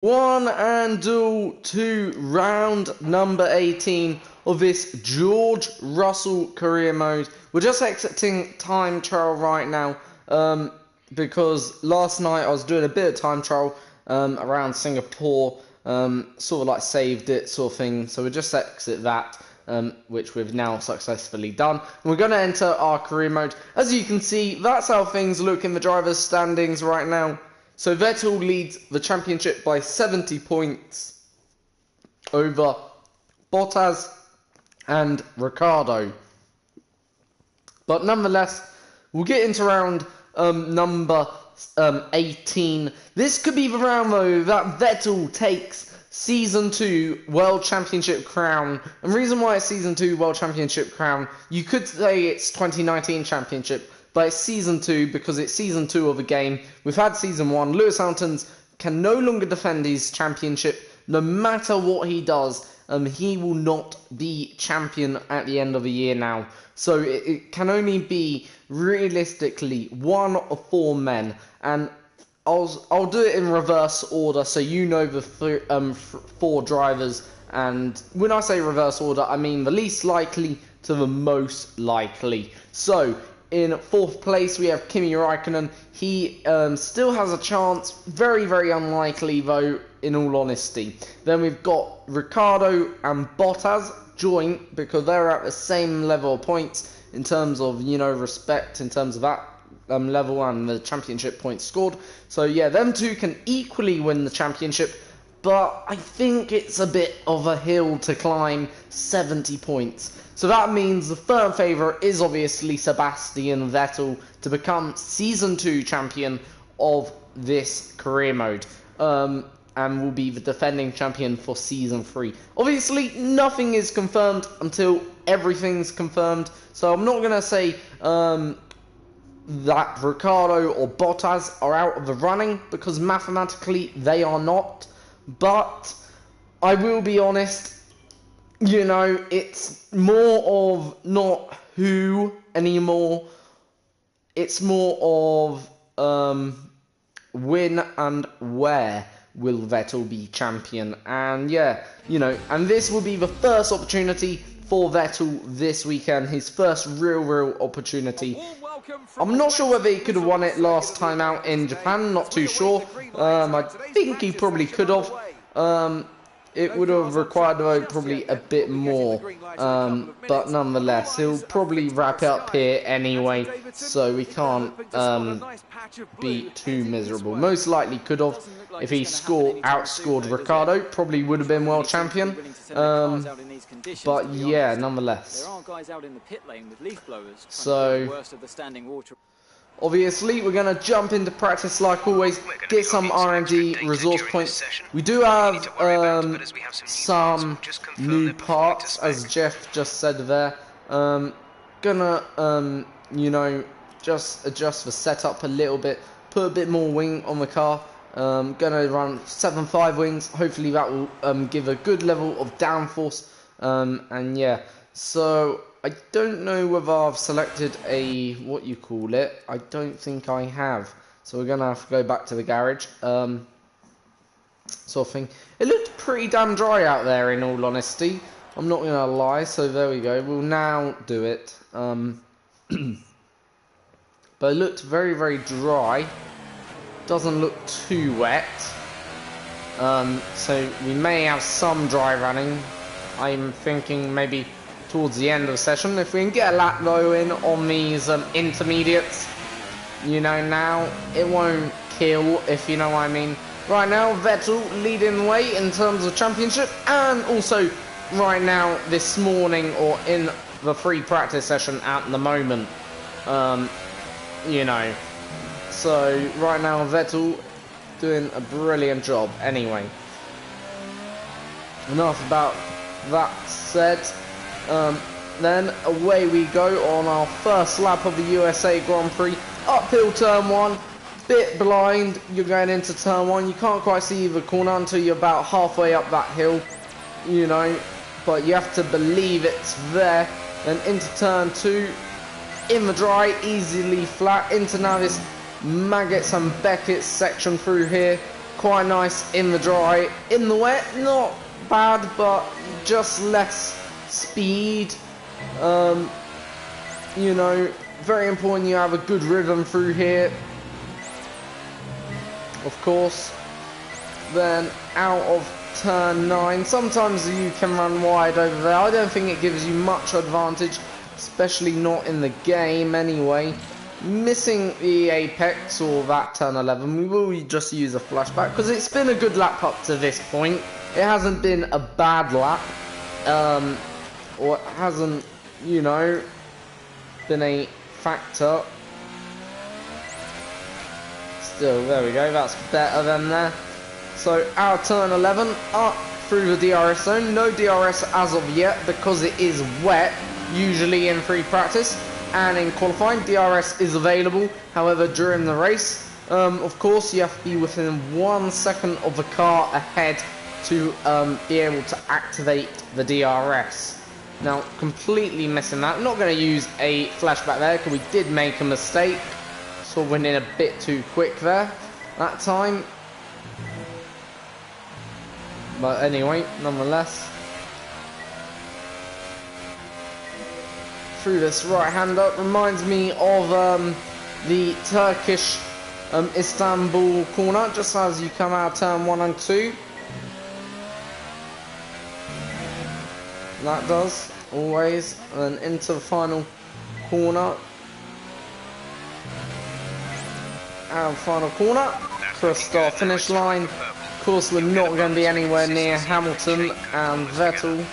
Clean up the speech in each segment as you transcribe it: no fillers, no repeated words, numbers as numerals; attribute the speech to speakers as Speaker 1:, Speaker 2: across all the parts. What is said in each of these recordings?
Speaker 1: One and all to round number 18 of this George Russell career mode. We're just exiting time trial right now because last night I was doing a bit of time trial around Singapore, sort of like saved it sort of thing. So we just exit that, which we've now successfully done. And we're going to enter our career mode. As you can see, that's how things look in the drivers' standings right now. So Vettel leads the championship by 70 points over Bottas and Ricciardo. But nonetheless, we'll get into round number 18. This could be the round, though, that Vettel takes Season 2 World Championship crown. And the reason why it's Season 2 World Championship crown, you could say it's 2019 Championship, but it's Season 2 because it's Season 2 of a game. We've had Season 1. Lewis Hamilton can no longer defend his championship. No matter what he does, he will not be champion at the end of the year now. So it can only be, realistically, one of four men. And I'll do it in reverse order so you know the four drivers. And when I say reverse order, I mean the least likely to the most likely. So in fourth place, we have Kimi Räikkönen. He still has a chance. Very, very unlikely, though, in all honesty. Then we've got Ricciardo and Bottas joint because they're at the same level of points in terms of, respect, in terms of that level and the championship points scored. So, yeah, them two can equally win the championship. But I think it's a bit of a hill to climb, 70 points. So that means the firm favourite is obviously Sebastian Vettel to become Season 2 champion of this career mode. And will be the defending champion for Season 3. Obviously, nothing is confirmed until everything's confirmed. So I'm not going to say that Ricciardo or Bottas are out of the running, because mathematically they are not. But I will be honest, it's more of not who anymore. It's more of when and where will Vettel be champion. And yeah, and this will be the first opportunity for Vettel this weekend. His first real opportunity. I'm not sure whether he could have won it last time out in Japan, not too sure. I think he probably could have. It would have required, though, probably a bit more. But nonetheless, he'll probably wrap it up here anyway, so we can't be too miserable. Most likely could have. If he outscored Ricciardo, probably would have been world champion. But yeah, nonetheless. So obviously, we're going to jump into practice like always, get some RNG resource points. We do have some new parts, as Jeff just said there. Gonna, just adjust the setup a little bit, put a bit more wing on the car. Gonna run 7.5 wings. Hopefully that will give a good level of downforce. And yeah, so I don't know whether I've selected a, I don't think I have. So we're going to have to go back to the garage, sort of thing. It looked pretty damn dry out there, in all honesty. I'm not going to lie, so there we go. We'll now do it. But it looked very, very dry. Doesn't look too wet. So we may have some dry running. I'm thinking maybe towards the end of the session, if we can get a lap though in on these intermediates, now it won't kill, if you know what I mean. Right now, Vettel leading the way in terms of championship, and also right now, this morning, or in the free practice session at the moment, So right now, Vettel doing a brilliant job. Anyway, enough about that said. Then away we go on our first lap of the USA Grand Prix. Uphill turn 1, bit blind. You're going into turn 1. You can't quite see the corner until you're about halfway up that hill, but you have to believe it's there. Then into turn 2, in the dry, easily flat, into now this Maggots and Beckett section through here. quite nice in the dry. In the wet, not bad, but just less speed. You know, very important you have a good rhythm through here, of course. Then out of turn 9, sometimes you can run wide over there. I don't think it gives you much advantage, especially not in the game anyway. Missing the apex or that turn 11, we will just use a flashback because it's been a good lap up to this point. It hasn't been a bad lap, or it hasn't, you know, been a factor. Still, there we go, that's better than there. So our turn 11 up through the DRS zone. No DRS as of yet because it is wet, usually in free practice. And in qualifying, DRS is available. However, during the race, of course, you have to be within 1 second of the car ahead to be able to activate the DRS. Now, completely missing that. I'm not going to use a flashback there because we did make a mistake. So went in a bit too quick there that time. But anyway, nonetheless. Through this right-hander reminds me of the Turkish Istanbul corner, just as you come out of turn 1 and 2. That does, always. And then into the final corner. And final corner. Cross start finish line. Of course, we're not going to be anywhere near Hamilton and Vettel.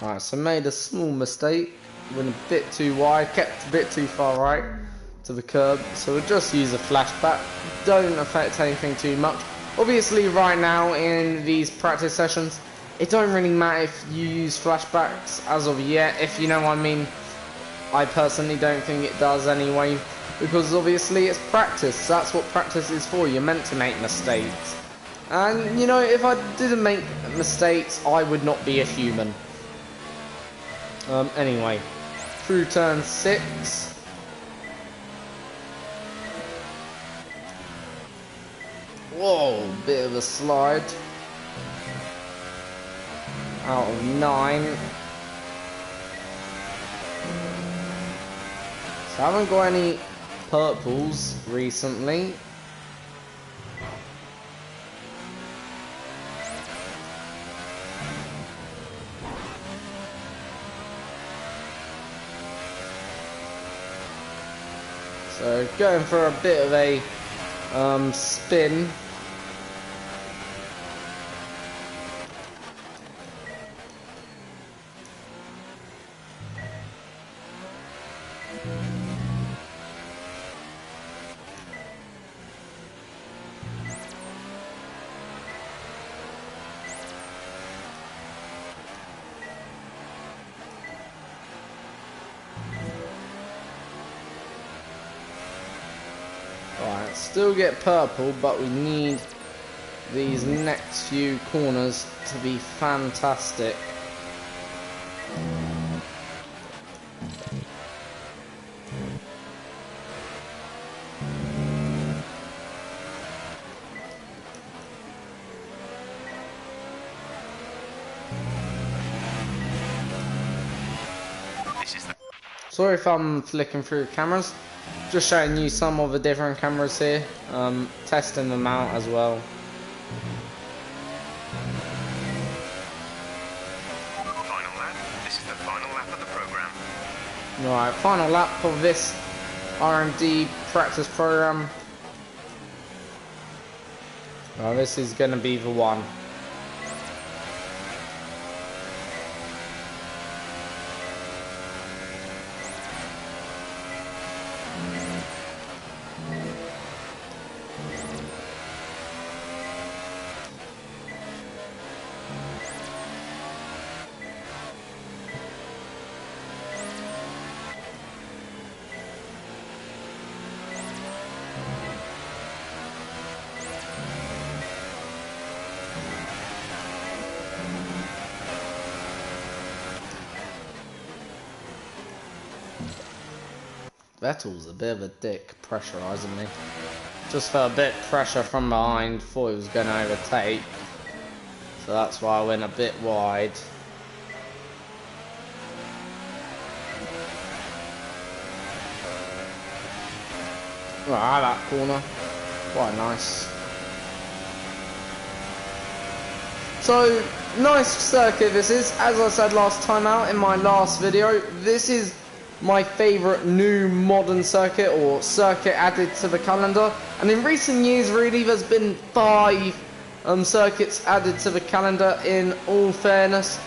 Speaker 1: Alright, so made a small mistake. Went a bit too wide, kept a bit too far right to the curb. So we'll just use a flashback. Don't affect anything too much. Obviously, right now in these practice sessions, it don't really matter if you use flashbacks as of yet, if you know what I mean. I personally don't think it does anyway, because obviously it's practice. That's what practice is for. You're meant to make mistakes. And, you know, if I didn't make mistakes, I would not be a human. Anyway, through turn 6. Whoa, bit of a slide. Out of 9. So I haven't got any purples recently. So going for a bit of a spin. Alright, still get purple, but we need these next few corners to be fantastic. Sorry if I'm flicking through cameras. Just showing you some of the different cameras here, testing them out as well.
Speaker 2: Final lap. This is the final lap of the program.
Speaker 1: Right, final lap of this R&D practice program. Well, this is going to be the one. Vettel's a bit of a dick, pressurising me. Just felt a bit pressure from behind, thought he was going to overtake. So that's why I went a bit wide. Right, that corner. Quite nice. So, nice circuit this is. As I said last time out in my last video, this is my favourite new modern circuit or circuit added to the calendar. And in recent years, really, there's been 5 circuits added to the calendar in all fairness.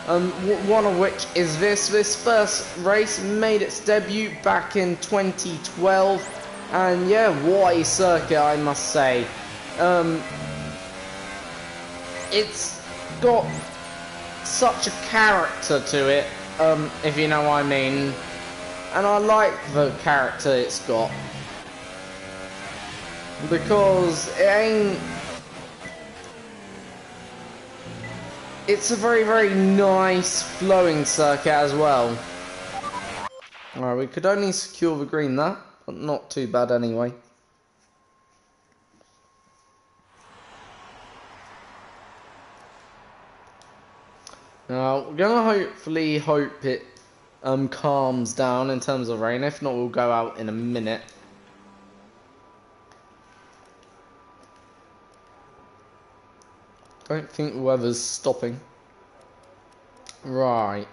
Speaker 1: One of which is this. This first race made its debut back in 2012. And yeah, what a circuit, I must say. It's got such a character to it, if you know what I mean. And I like the character it's got. Because it ain't... It's a very, very nice flowing circuit as well. Alright, we could only secure the green there, but not too bad anyway. Now, we're gonna hopefully hope it calms down in terms of rain. If not, we'll go out in a minute. Don't think the weather's stopping. Right.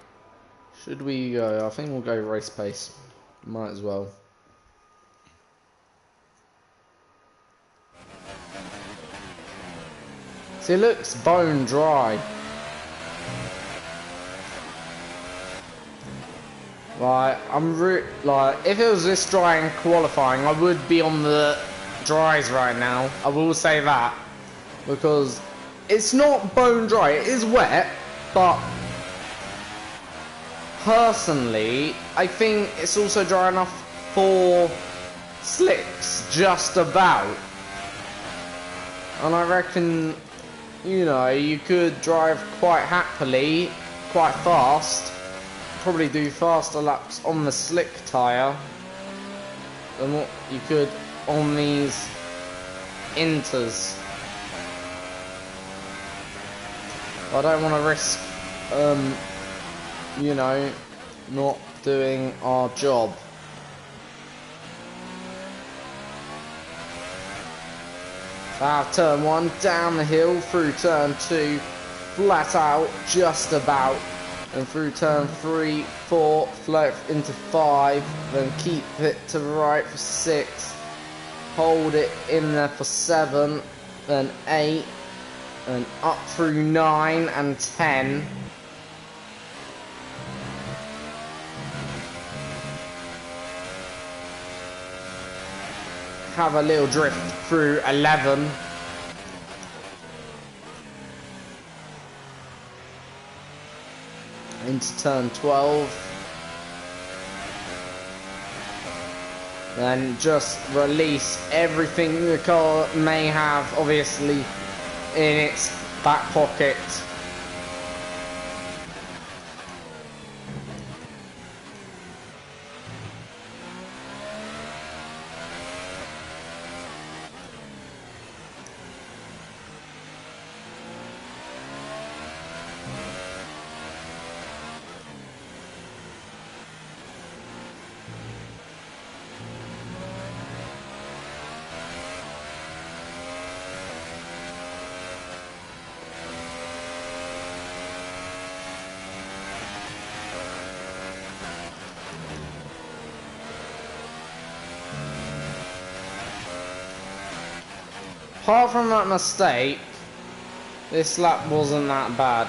Speaker 1: Should we go? I think we'll go race pace. Might as well. See, it looks bone dry. Like, if it was this dry in qualifying, I would be on the dries right now. I will say that. Because it's not bone dry, it is wet, but personally, I think it's also dry enough for slicks, just about. And I reckon, you know, you could drive quite happily, quite fast. Probably do faster laps on the slick tyre than what you could on these inters. I don't want to risk, you know, not doing our job. Out of turn 1, down the hill, through turn 2, flat out, just about. And through turn 3, 4, float into 5, then keep it to the right for 6, hold it in there for 7, then 8, and up through 9 and 10. Have a little drift through 11. Into turn 12. Then just release everything the car may have, obviously, in its back pocket. Apart from that mistake, this lap wasn't that bad.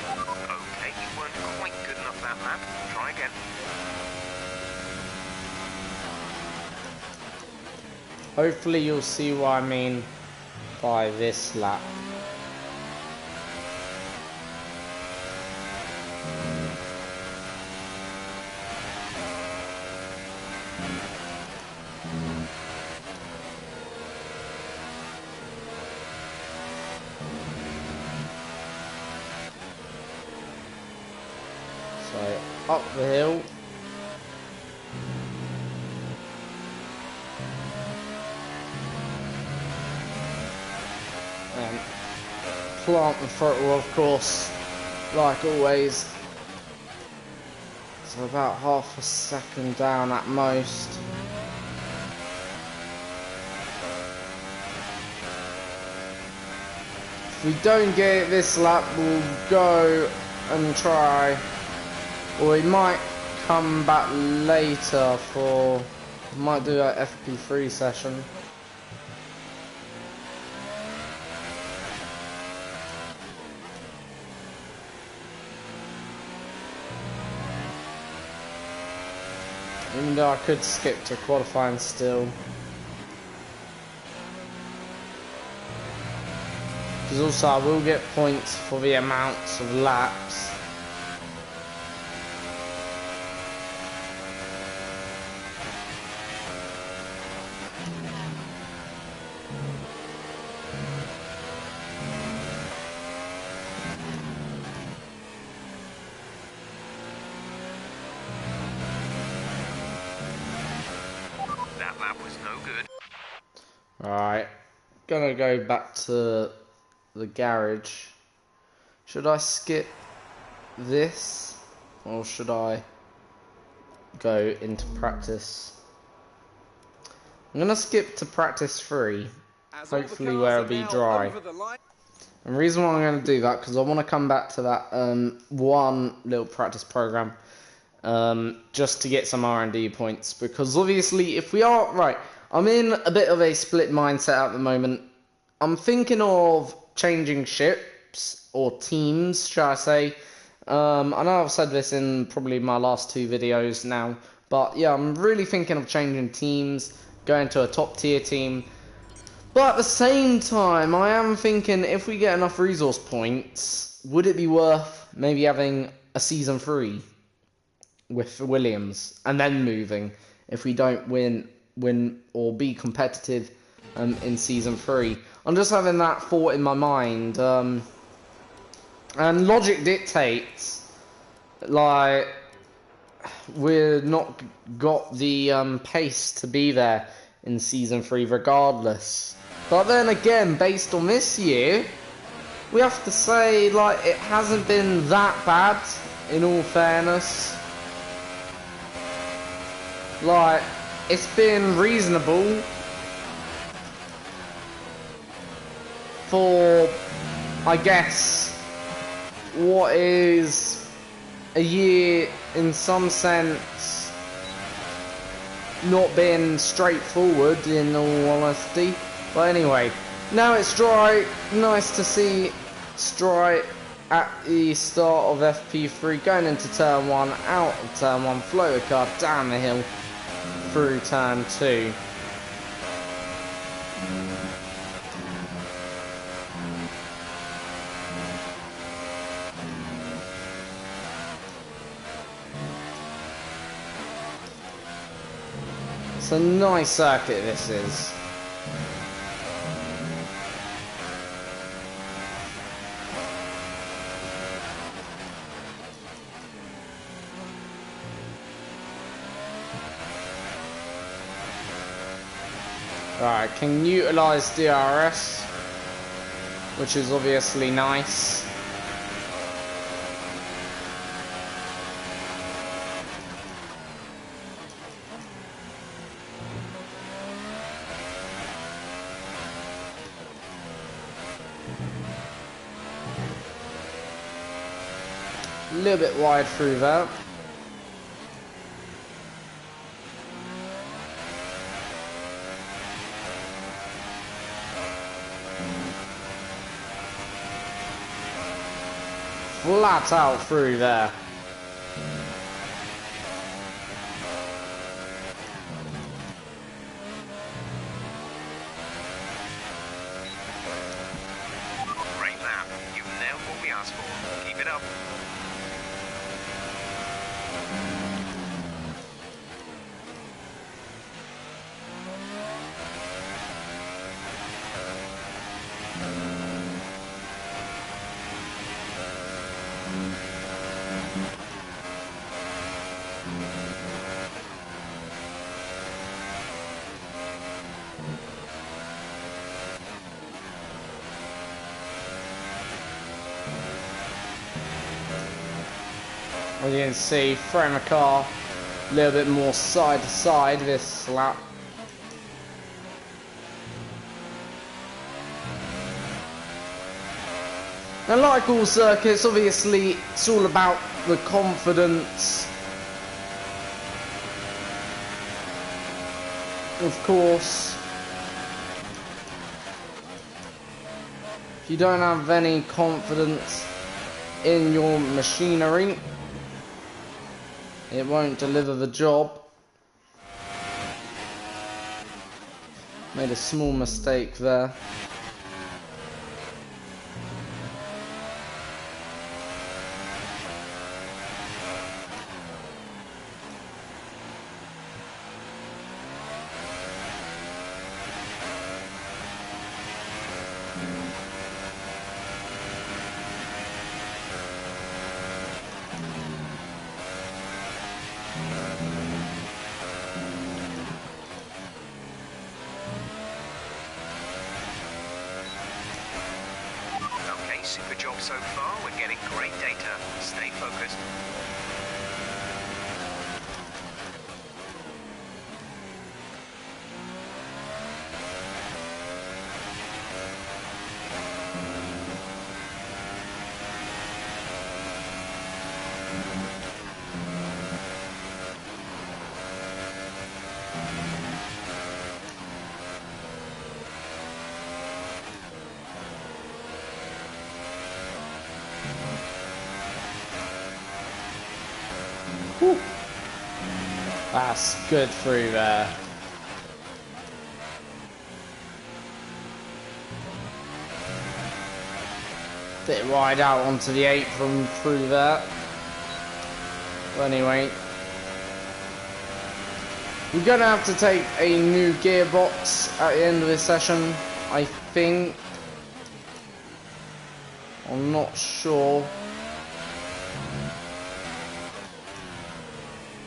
Speaker 2: Okay, you weren't quite good enough that lap. Try again.
Speaker 1: Hopefully you'll see what I mean by this lap. So, up the hill, And plant the throttle, of course, like always. So about half a second down at most. If we don't get it this lap, we'll go and try, or we might come back later for, might do an FP3 session. Even though I could skip to qualifying still. Because also I will get points for the amounts of laps.
Speaker 2: That lap was no good.
Speaker 1: Alright, gonna go back to the garage. Should I skip this, or should I go into practice? I'm gonna skip to practice 3, hopefully where it'll be dry. And the reason why I'm gonna do that, because I want to come back to that one little practice program, just to get some R&D points. Because obviously, if we are right, I'm in a bit of a split mindset at the moment. I'm thinking of changing ships or teams, shall I say. I know I've said this in probably my last 2 videos now, but yeah, I'm really thinking of changing teams, going to a top tier team. But at the same time, I am thinking if we get enough resource points, would it be worth maybe having a season 3 with Williams and then moving if we don't win or be competitive in season 3. I'm just having that thought in my mind, and logic dictates, like, we're not got the pace to be there in season 3 regardless. But then again, based on this year, we have to say, like, it hasn't been that bad, in all fairness. Like, it's been reasonable for, I guess, what is a year in some sense not being straightforward, in all honesty. But anyway, now it's dry. Nice to see it's dry at the start of FP3, going into turn 1, out of turn 1, float the car down the hill through turn 2. It's a nice circuit, this is. Alright, can utilise DRS, which is obviously nice. A little bit wide through there. Flat out through there.
Speaker 2: Great lap. You've nailed what we asked for. Keep it up.
Speaker 1: As you can see, throwing the car a little bit more side to side this lap. And like all circuits, obviously, it's all about the confidence. Of course, if you don't have any confidence in your machinery, it won't deliver the job. Made a small mistake there.
Speaker 2: Super job so far. We're getting great data. Stay focused.
Speaker 1: Whew. That's good through there. Bit wide out onto the apron through there. But anyway, we're gonna have to take a new gearbox at the end of this session, I think. I'm not sure.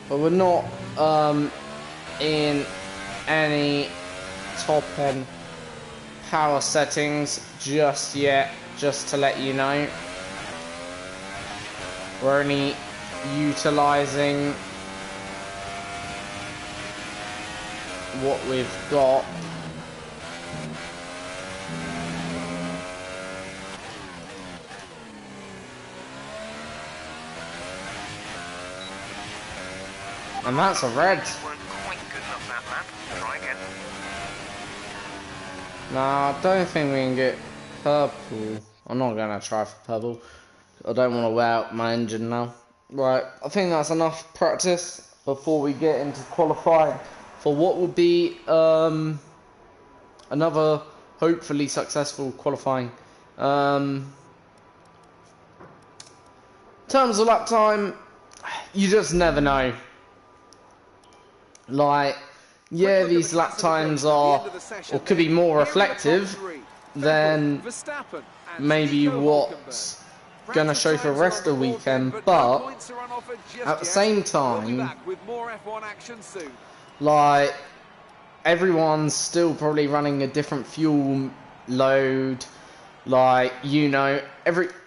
Speaker 1: But we're not in any top end power settings just yet, just to let you know. We're only utilizing what we've got. And that's a red.
Speaker 2: Weren't quite good enough that lap. Try again.
Speaker 1: Nah, I don't think we can get purple. I'm not gonna try for purple. I don't want to wear out my engine now. Right, I think that's enough practice before we get into qualifying for what will be another hopefully successful qualifying. In terms of lap time, you just never know. Like, yeah, these lap times are, or could be more reflective than maybe what's going to show for the rest of the weekend, but at the same time, like, everyone's still probably running a different fuel load, like, you know,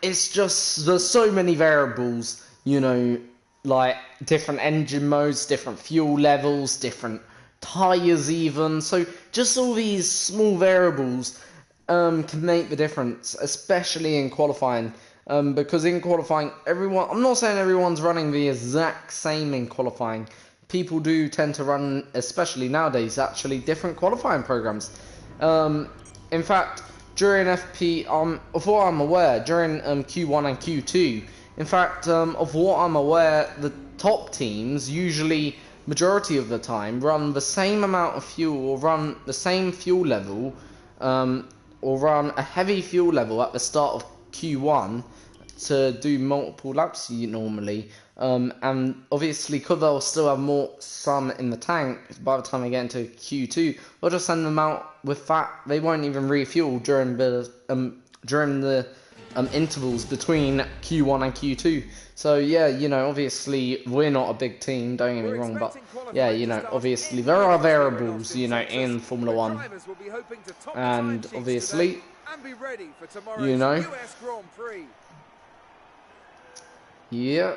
Speaker 1: it's just, there's so many variables, you know, like different engine modes, different fuel levels, different tires even. So just all these small variables can make the difference, especially in qualifying. Because in qualifying, I'm not saying everyone's running the exact same in qualifying. People do tend to run, especially nowadays, actually different qualifying programs. In fact, during FP, of what I'm aware, during Q1 and Q2, in fact, of what I'm aware, the top teams usually, majority of the time, run the same amount of fuel or run the same fuel level, or run a heavy fuel level at the start of Q1 to do multiple laps normally. And obviously, because they'll still have some in the tank by the time they get into Q2, we'll just send them out with that. They won't even refuel during the intervals between Q1 and Q2. So yeah, you know, obviously we're not a big team, don't get me wrong, but yeah, you know, obviously there are variables, you know, in Formula 1, and obviously, you know, yeah,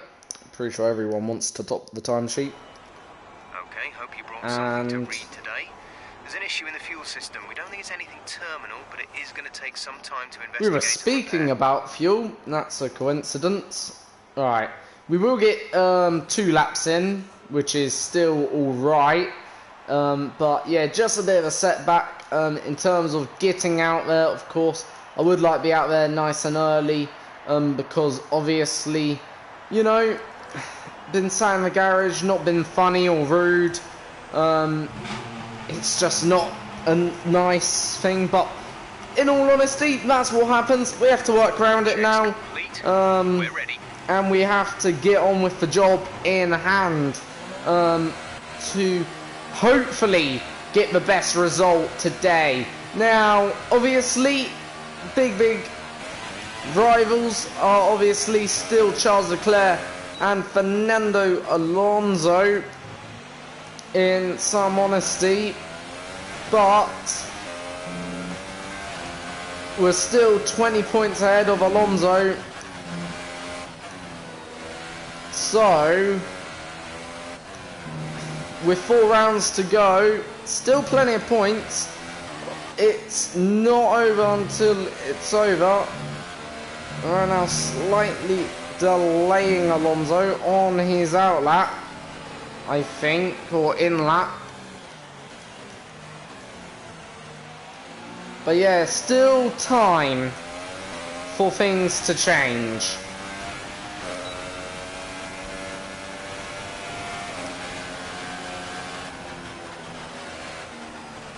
Speaker 1: pretty sure everyone wants to top the timesheet.
Speaker 2: Okay, hope you brought something to read today. There's an issue in the fuel system. We don't think it's anything terminal, but it is going to take some time to investigate.
Speaker 1: We were speaking about fuel. That's a coincidence. Alright. We will get 2 laps in, which is still alright. But yeah, just a bit of a setback in terms of getting out there. Of course, I would like to be out there nice and early because obviously, you know, been sat in the garage, not been funny or rude. It's just not a nice thing, but in all honesty, that's what happens. We have to work around it now.
Speaker 2: We're ready.
Speaker 1: And we have to get on with the job in hand to hopefully get the best result today. Now, obviously, big rivals are obviously still Charles Leclerc and Fernando Alonso, in some honesty, but we're still 20 points ahead of Alonso. So, with 4 rounds to go, still plenty of points. It's not over until it's over. We're now slightly delaying Alonso on his out lap, I think, or in lap. But yeah, still time for things to change.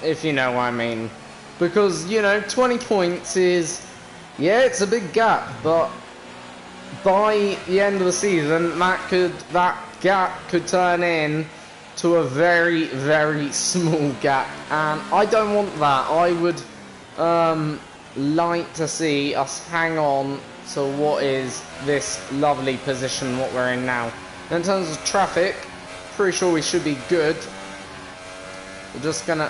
Speaker 1: If you know what I mean. Because, you know, 20 points is, yeah, it's a big gap, but by the end of the season, that gap could turn in to a very small gap, and I don't want that. I would like to see us hang on to what is this lovely position what we're in now. In terms of traffic, pretty sure we should be good. We're just gonna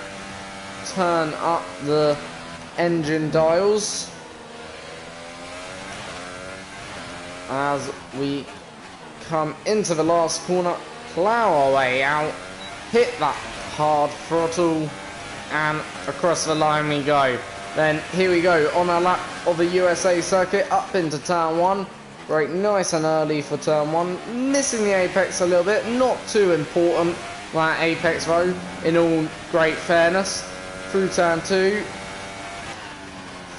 Speaker 1: turn up the engine dials as we come into the last corner, plow our way out, hit that hard throttle, and across the line we go. Then here we go on our lap of the USA circuit up into turn 1. Brake nice and early for turn 1, missing the apex a little bit, not too important that apex though, in all great fairness. Through turn 2,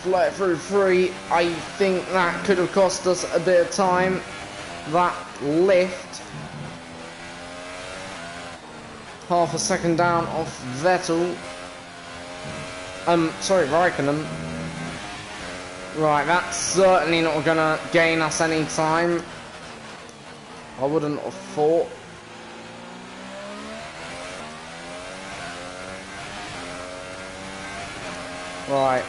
Speaker 1: fly through 3. I think that could have cost us a bit of time. That lift, half a second down off Vettel. Sorry, Raikkonen. Right, that's certainly not gonna gain us any time. I wouldn't have thought. Right,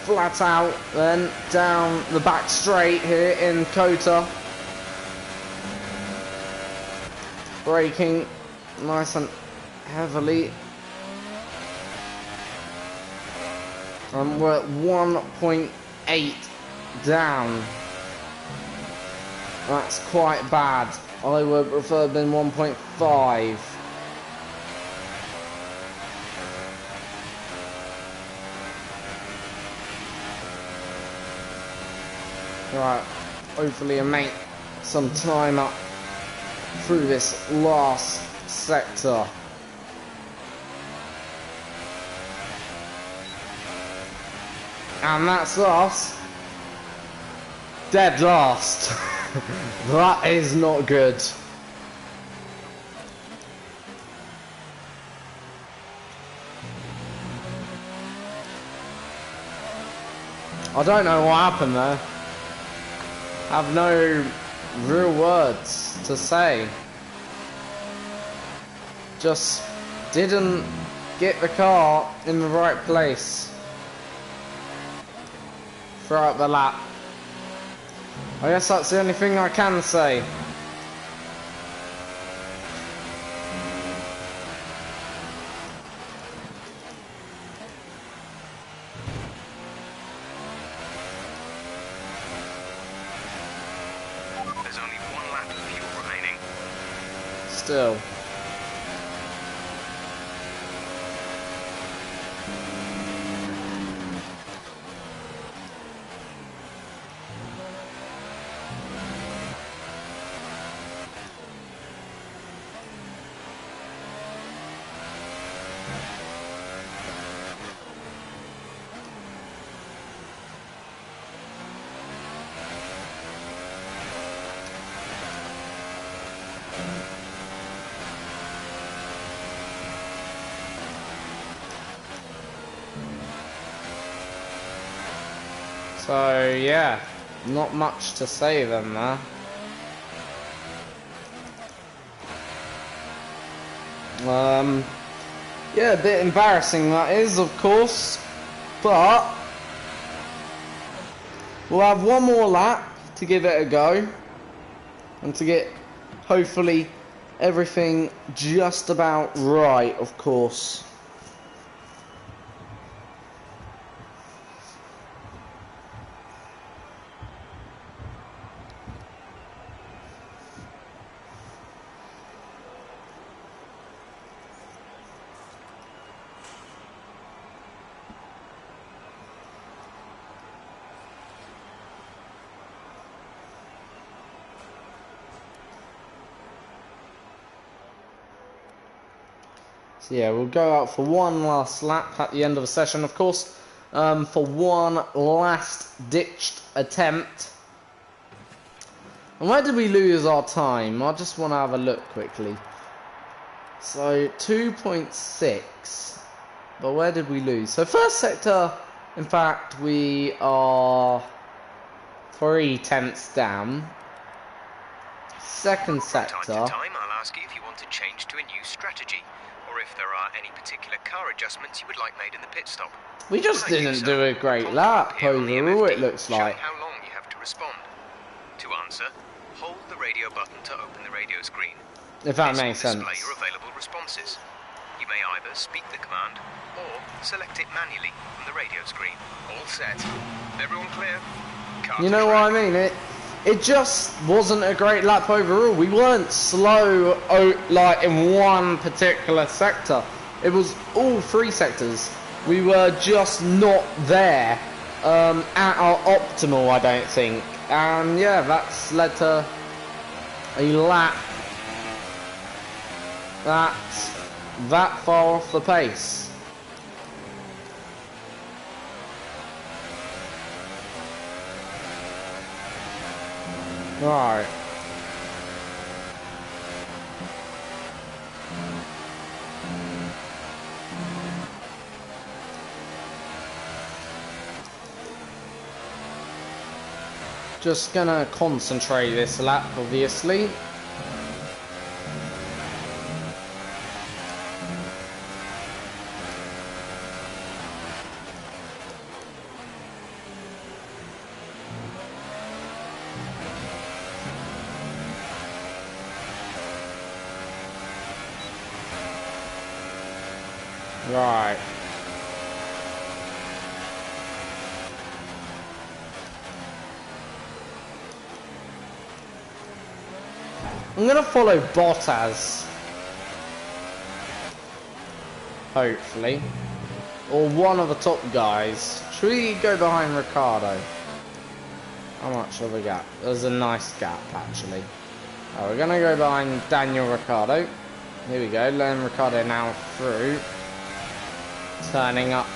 Speaker 1: flat out, then down the back straight here in Kota. Braking nice and heavily. And we're at 1.8 down. That's quite bad. I would prefer been 1.5. Right, hopefully I make some time up through this last sector. And that's us. Dead last. That is not good. I don't know what happened there. I have no real words to say. Just didn't get the car in the right place throughout the lap. I guess that's the only thing I can say.
Speaker 2: There's only 1 lap of fuel remaining.
Speaker 1: still. So yeah, not much to say then there. Yeah, a bit embarrassing that is, of course, but we'll have one more lap to give it a go and to get hopefully everything just about right, of course. So yeah, we'll go out for one last lap at the end of the session, of course, for one last ditched attempt. And where did we lose our time? I just want to have a look quickly. So 2.6, but where did we lose? So first sector, in fact, we are 3/10 down. Second sector.
Speaker 2: From time to time, I'll ask you if you want to change to a new strategy, or if there are any particular car adjustments you would like made in the pit stop.
Speaker 1: We just didn't do a great lap overall, it looks like.
Speaker 2: How long you have to respond. To answer, hold the radio button to open the radio screen.
Speaker 1: If that makes sense.
Speaker 2: Display your available responses. You may either speak the command or select it manually from the radio screen. All set. Everyone clear?
Speaker 1: You know what I mean? It just wasn't a great lap overall. We weren't slow like in one particular sector. It was all three sectors. We were just not there at our optimal, I don't think. And yeah, that's led to a lap that's that far off the pace. Right. Just gonna concentrate this lap, obviously. Right. I'm gonna follow Bottas. Hopefully. Or one of the top guys. Should we go behind Ricciardo? How much of a gap? There's a nice gap, actually. Oh, we're gonna go behind Daniel Ricciardo. Here we go, letting Ricciardo now through. Turning up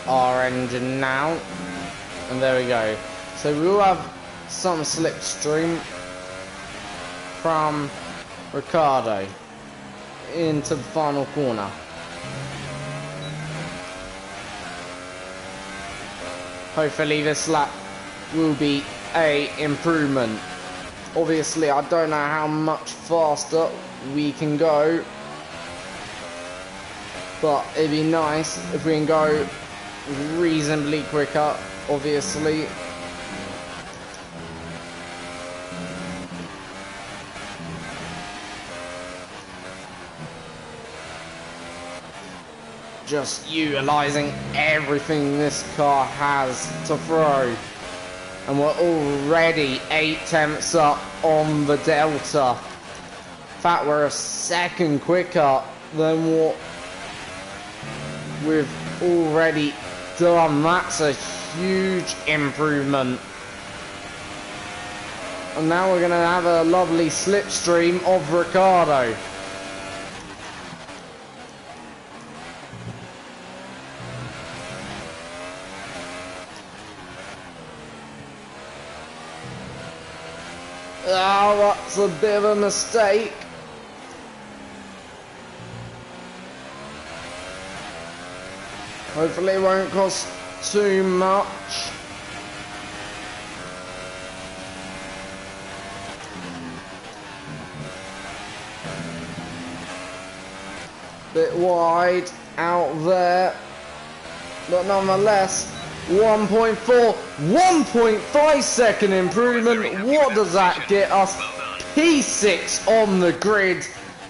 Speaker 1: our engine now. And there we go. So we will have some slipstream from Ricciardo into the final corner. Hopefully this lap will be a improvement. Obviously I don't know how much faster we can go, but it'd be nice if we can go reasonably quicker, obviously. Just utilising everything this car has to throw. And we're already 8 tenths up on the Delta. fact, we're a second quicker than what we've already done. That's a huge improvement. And now we're going to have a lovely slipstream of Ricciardo. Oh, that's a bit of a mistake. Hopefully it won't cost too much. Bit wide out there, but nonetheless, 1.5 second improvement. What does that get us? P6 on the grid.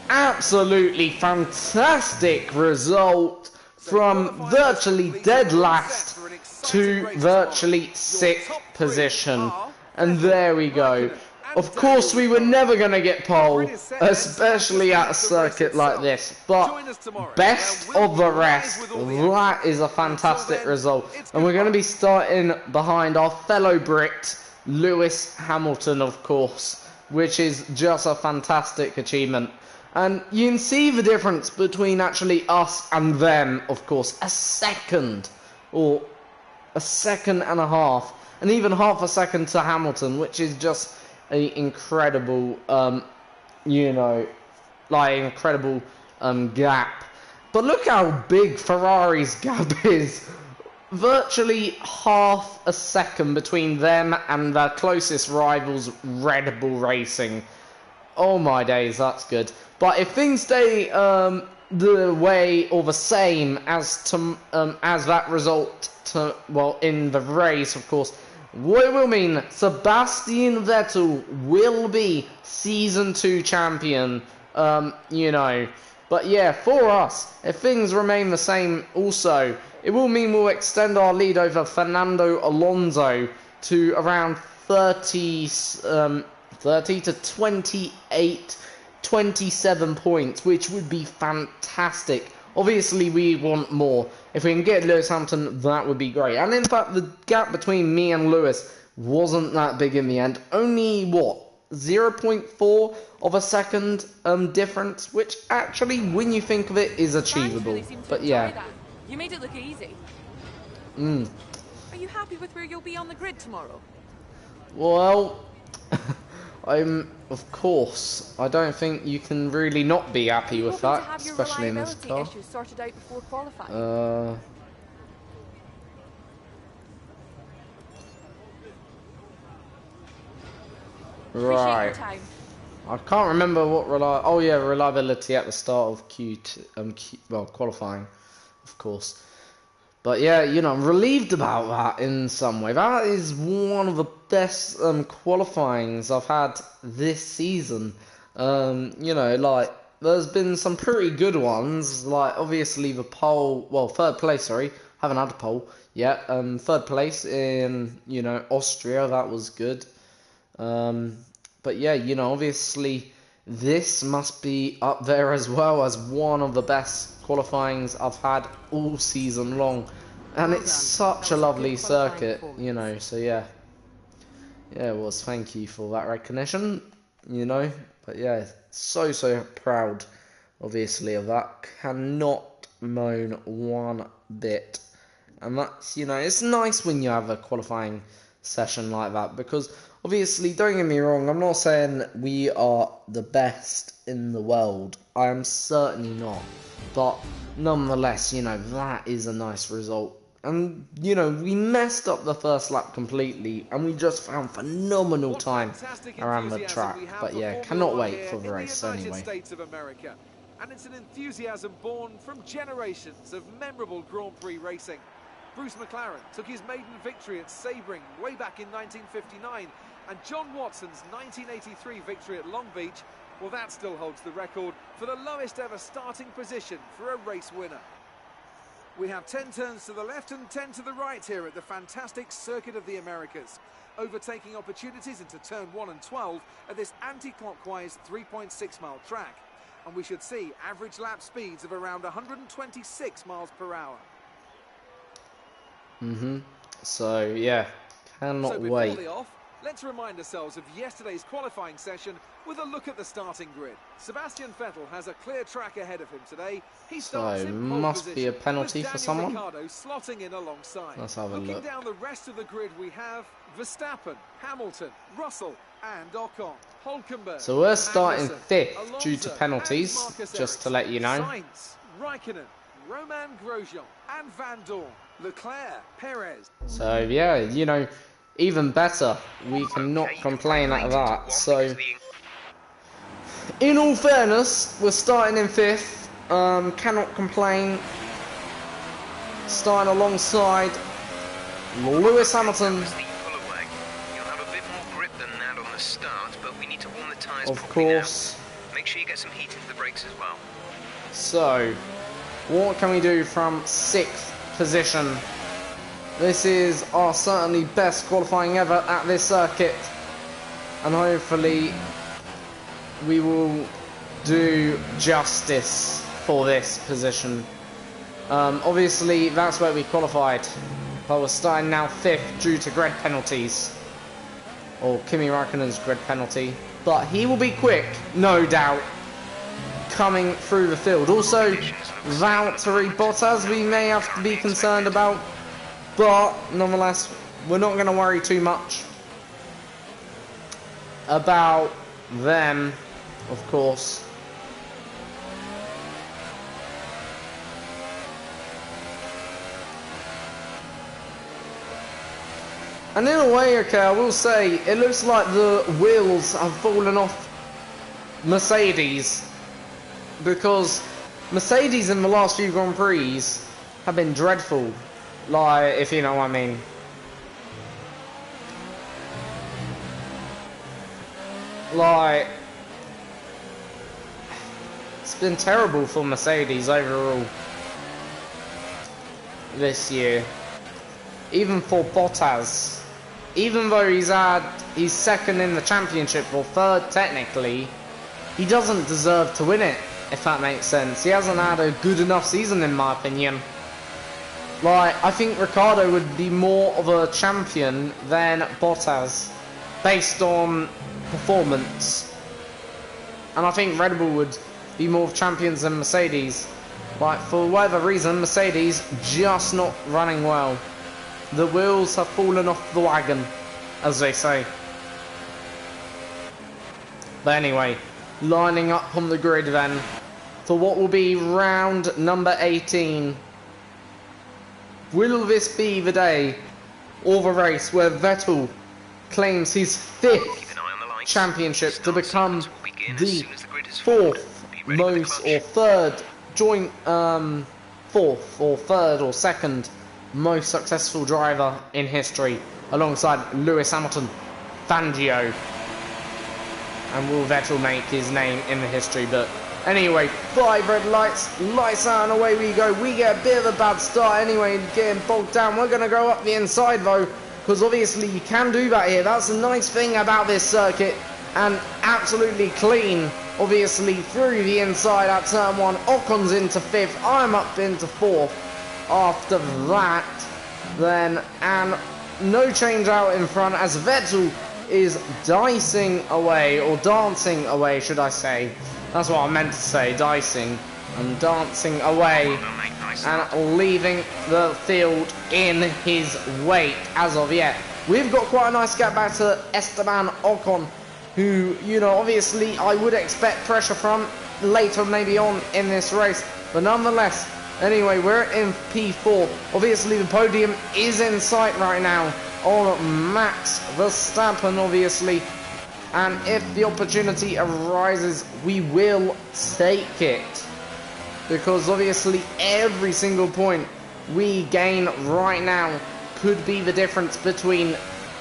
Speaker 1: Absolutely fantastic result from virtually dead last to virtually 6th position. And there we go. Of course, we were never going to get pole, especially at a circuit like this. But best of the rest, that is a fantastic result. And we're going to be starting behind our fellow Brit, Lewis Hamilton, of course, which is just a fantastic achievement. And you can see the difference between actually us and them, of course. A second, or a second and a half, and even half a second to Hamilton, which is just an incredible, you know, like incredible gap. But look how big Ferrari's gap is. Virtually half a second between them and their closest rivals, Red Bull Racing. Oh my days, that's good. But if things stay the way or the same as to as that result to, well, in the race, of course, what it will mean, Sebastian Vettel will be Season 2 champion, you know. But yeah, for us, if things remain the same also, it will mean we'll extend our lead over Fernando Alonso to around 30 to 28, 27 points, which would be fantastic. Obviously, we want more. If we can get Lewis Hamilton, that would be great. And in fact, the gap between me and Lewis wasn't that big in the end. Only, what, 0.4 of a second difference, which actually, when you think of it, is achievable.
Speaker 3: Really
Speaker 1: but yeah.
Speaker 3: that. You made it look easy. Are you happy with where you'll be on the grid tomorrow?
Speaker 1: Well, of course, I don't think you can really not be happy with that, especially in this car.
Speaker 3: Issues sorted out before qualifying?
Speaker 1: Right. I can't remember what reliability at the start of qualifying, of course. But yeah, you know, I'm relieved about that in some way. That is one of the best qualifyings I've had this season. You know, like, there's been some pretty good ones, like obviously the pole, well, third place, sorry, haven't had a pole yet. Third place in, you know, Austria, that was good. But yeah, you know, obviously this must be up there as well as one of the best qualifyings I've had all season long. And it's such a lovely circuit, you know, so yeah. Yeah, it was. Thank you for that recognition, you know. But yeah, so proud, obviously, of that. Cannot moan one bit. And that's, you know, it's nice when you have a qualifying session like that, because obviously, don't get me wrong, I'm not saying we are the best in the world. I am certainly not. But nonetheless, you know, that is a nice result. And, you know, we messed up the first lap completely, and we just found phenomenal time around the track. But yeah, cannot wait for the race anyway.
Speaker 4: And it's an enthusiasm born from generations of memorable Grand Prix racing. Bruce McLaren took his maiden victory at Sebring way back in 1959, and John Watson's 1983 victory at Long Beach, well, that still holds the record for the lowest ever starting position for a race winner. We have 10 turns to the left and 10 to the right here at the fantastic Circuit of the Americas. Overtaking opportunities into turn 1 and 12 at this anti-clockwise 3.6 mile track. And we should see average lap speeds of around 126 miles per hour.
Speaker 1: So, yeah, cannot wait.
Speaker 4: The off, let's remind ourselves of yesterday's qualifying session with a look at the starting grid. Sebastian Vettel has a clear track ahead of him today. He starts in pole
Speaker 1: must
Speaker 4: position,
Speaker 1: be a penalty
Speaker 4: with
Speaker 1: for
Speaker 4: Daniel
Speaker 1: someone.
Speaker 4: Ricciardo slotting in alongside.
Speaker 1: Let's have a
Speaker 4: Looking
Speaker 1: look.
Speaker 4: down the rest of the grid, we have Verstappen, Hamilton, Russell, and Ocon. Hulkenberg,
Speaker 1: So we're starting
Speaker 4: Magnussen,
Speaker 1: 5th due to
Speaker 4: Alonso,
Speaker 1: penalties,
Speaker 4: and Marcus
Speaker 1: just to
Speaker 4: Ericsson,
Speaker 1: let you know.
Speaker 4: Sainz, Raikkonen, Romain Grosjean, and Van Dorn, Leclerc, Perez.
Speaker 1: So yeah, you know, even better. We cannot complain at that. So, in all fairness, we're starting in 5th. Cannot complain. Starting alongside Lewis Hamilton. Of course.
Speaker 2: Make sure you get some heat into the brakes as well.
Speaker 1: So, what can we do from 6th position? This is our certainly best qualifying ever at this circuit, and hopefully we will do justice for this position. Obviously that's where we qualified, but we're starting now 5th due to grid penalties, or Kimi Raikkonen's grid penalty, but he will be quick, no doubt, coming through the field. Also, Valtteri Bottas we may have to be concerned about, but nonetheless, we're not going to worry too much about them, of course. And in a way, okay, I will say, it looks like the wheels have fallen off Mercedes, because Mercedes in the last few Grand Prix have been dreadful, like, if you know what I mean. Like, it's been terrible for Mercedes overall this year. Even for Bottas, even though he's second in the championship, or third technically, he doesn't deserve to win it, if that makes sense. He hasn't had a good enough season in my opinion. Like, I think Ricciardo would be more of a champion than Bottas, based on performance. And I think Red Bull would be more of champions than Mercedes. Like, for whatever reason, Mercedes just not running well. The wheels have fallen off the wagon, as they say. But anyway, lining up on the grid then, for what will be round number 18. Will this be the day, or the race, where Vettel claims his 5th championship to become the 4th most, or 3rd joint, 4th or 3rd or 2nd most successful driver in history, alongside Lewis Hamilton, Fangio? And will Vettel make his name in the history book? Anyway, 5 red lights, lights out and away we go. We get a bit of a bad start anyway, getting bogged down. We're going to go up the inside though, because obviously you can do that here. That's a nice thing about this circuit, and absolutely clean, obviously, through the inside at turn 1. Ocon's into 5th, I'm up into 4th. After that, then, and no change out in front as Vettel is dicing away, or dancing away, should I say. That's what I meant to say, dicing and dancing away, and leaving the field in his wake as of yet. We've got quite a nice gap back to Esteban Ocon, who, you know, obviously I would expect pressure from later maybe on in this race, but nonetheless. Anyway, we're in P4. Obviously, the podium is in sight right now on Max Verstappen, obviously. And if the opportunity arises, we will take it. Because obviously, every single point we gain right now could be the difference between,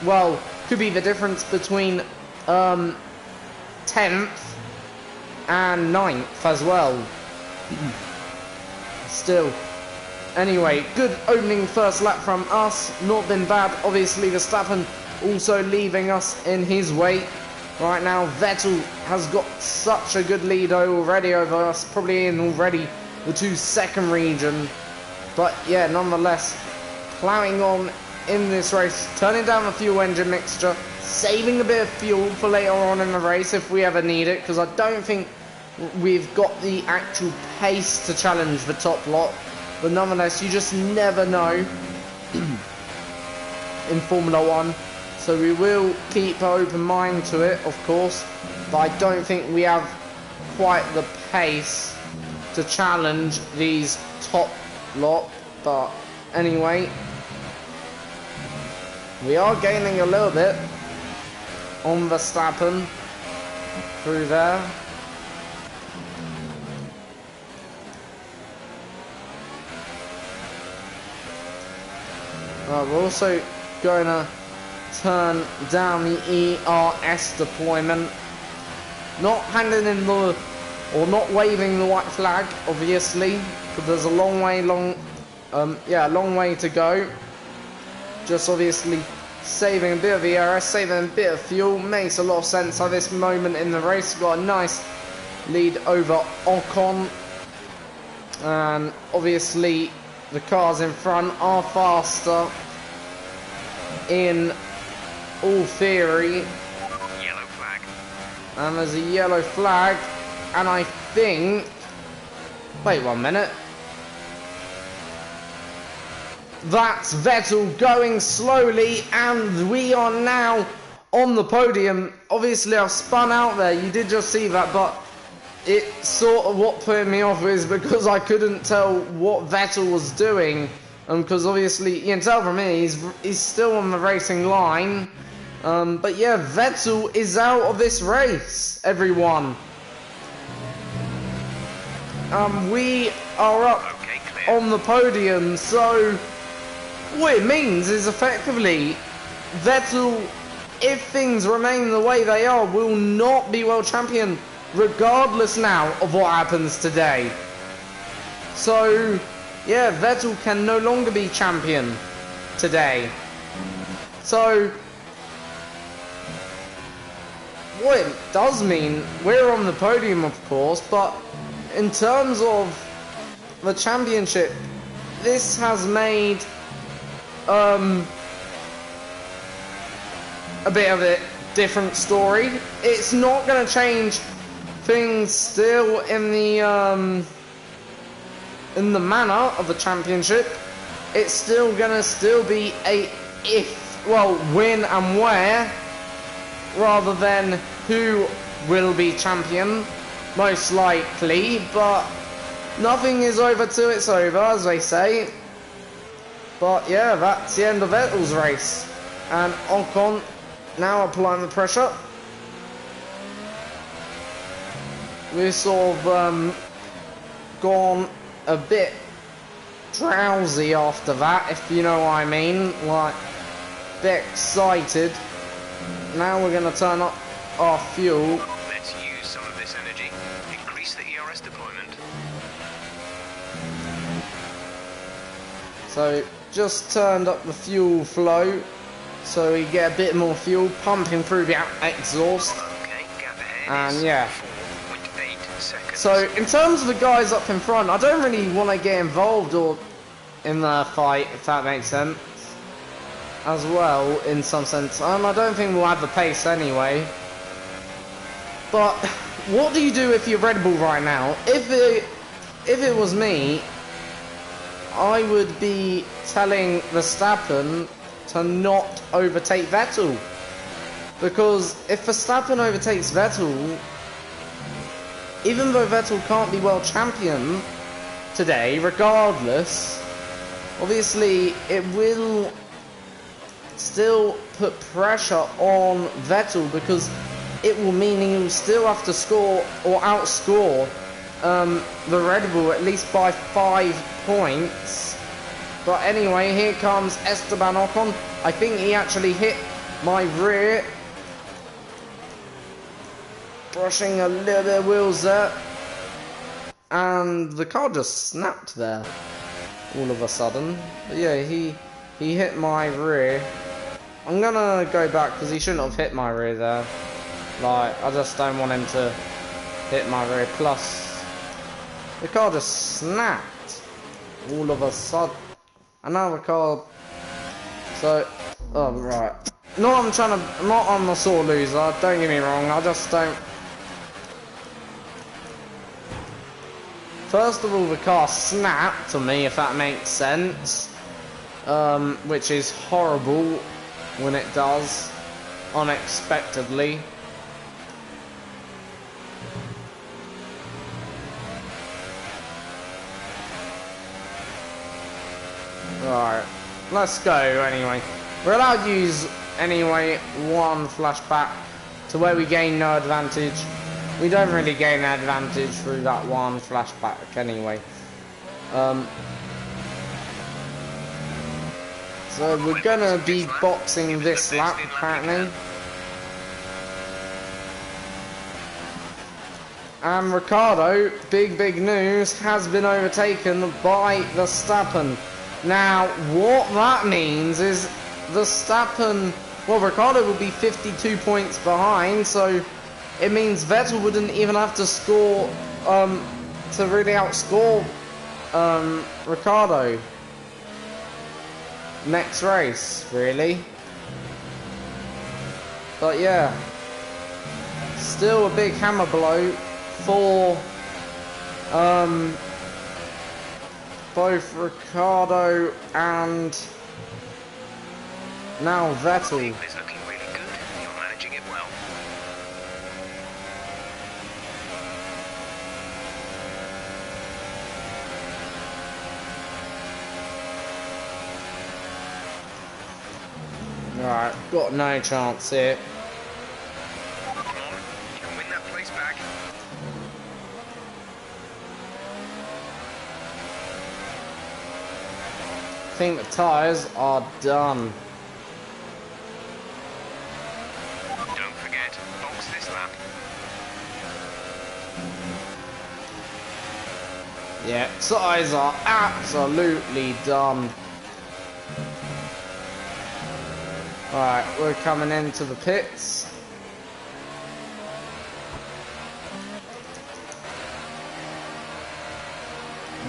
Speaker 1: well, could be the difference between 10th and 9th as well. Still, anyway, good opening first lap from us. Not been bad. Obviously, Verstappen also leaving us in his wake. Right now, Vettel has got such a good lead already over us. Probably in already the 2-second region. But yeah, nonetheless, plowing on in this race. Turning down the fuel engine mixture. Saving a bit of fuel for later on in the race if we ever need it. Because I don't think we've got the actual pace to challenge the top lot. But nonetheless, you just never know in Formula 1. So we will keep an open mind to it, of course. But I don't think we have quite the pace to challenge these top lot. But anyway, we are gaining a little bit on Verstappen through there. We're also going to turn down the ERS deployment. Not handing in the, or not waving the white flag, obviously, because there's a long way to go. Just obviously saving a bit of ERS, saving a bit of fuel. Makes a lot of sense at this moment in the race. Got a nice lead over Ocon. And obviously the cars in front are faster in all theory.
Speaker 2: Yellow flag.
Speaker 1: And there's a yellow flag. And I think... Wait 1 minute. That's Vettel going slowly, and we are now on the podium. Obviously, I've spun out there. You did just see that, but it sort of what put me off is because I couldn't tell what Vettel was doing. Because obviously, you can tell from here, he's still on the racing line. But yeah, Vettel is out of this race, everyone. We are up on the podium, so... What it means is effectively Vettel, if things remain the way they are, will not be world champion regardless now of what happens today. So yeah, Vettel can no longer be champion today. So what it does mean, we're on the podium of course, but in terms of the championship, this has made a bit of a different story. It's not going to change things still in the manner of the championship. It's still going to be a when and where, rather than who will be champion, most likely. But nothing is over till it's over, as they say. But yeah, that's the end of Vettel's race. And Ocon now applying the pressure. We're sort of gone a bit drowsy after that, if you know what I mean. Like, a bit excited. Now we're going to turn up our fuel.
Speaker 2: Let's use some of this energy. Increase the ERS deployment.
Speaker 1: So, just turned up the fuel flow, so we get a bit more fuel pumping through the exhaust.
Speaker 2: Okay, gap ahead
Speaker 1: and yeah.
Speaker 2: 4.8 seconds.
Speaker 1: So, in terms of the guys up in front, I don't really want to get involved or in the fight, if that makes sense. As well, in some sense. I don't think we'll have the pace anyway. But, what do you do if you're Red Bull right now? If it was me, I would be telling Verstappen to not overtake Vettel. Because if Verstappen overtakes Vettel, even though Vettel can't be world champion today, regardless, obviously it will still put pressure on Vettel, because it will mean he will still have to score or outscore the Red Bull at least by 5 points. But anyway, here comes Esteban Ocon. I think he actually hit my rear, brushing a little bit of wheels there, and the car just snapped there. all of a sudden. But yeah, he hit my rear. I'm gonna go back because he shouldn't have hit my rear there. Like, I just don't want him to hit my rear. Plus, the car just snapped all of a sudden. And now the car. So, oh right. Not I'm a sore loser. Don't get me wrong. I just don't. First of all, the car snapped to me, if that makes sense. Which is horrible when it does, unexpectedly. Right, let's go anyway. We're allowed to use, anyway, one flashback to where we gain no advantage. We don't really gain an advantage through that one flashback anyway. So we're gonna be boxing this lap apparently. And Ricciardo, big news, has been overtaken by Verstappen. Now what that means is Verstappen, well, Ricciardo will be 52 points behind, so it means Vettel wouldn't even have to score to really outscore Ricciardo next race, really. But yeah, still a big hammer blow for both Ricciardo and now Vettel.
Speaker 2: It's looking really good. You're managing it well.
Speaker 1: Right, got no chance here.
Speaker 2: Come on, you can win that place back.
Speaker 1: I think the tyres are done.
Speaker 2: Don't forget, box this lap.
Speaker 1: Yeah, tyres are absolutely done. Alright, we're coming into the pits.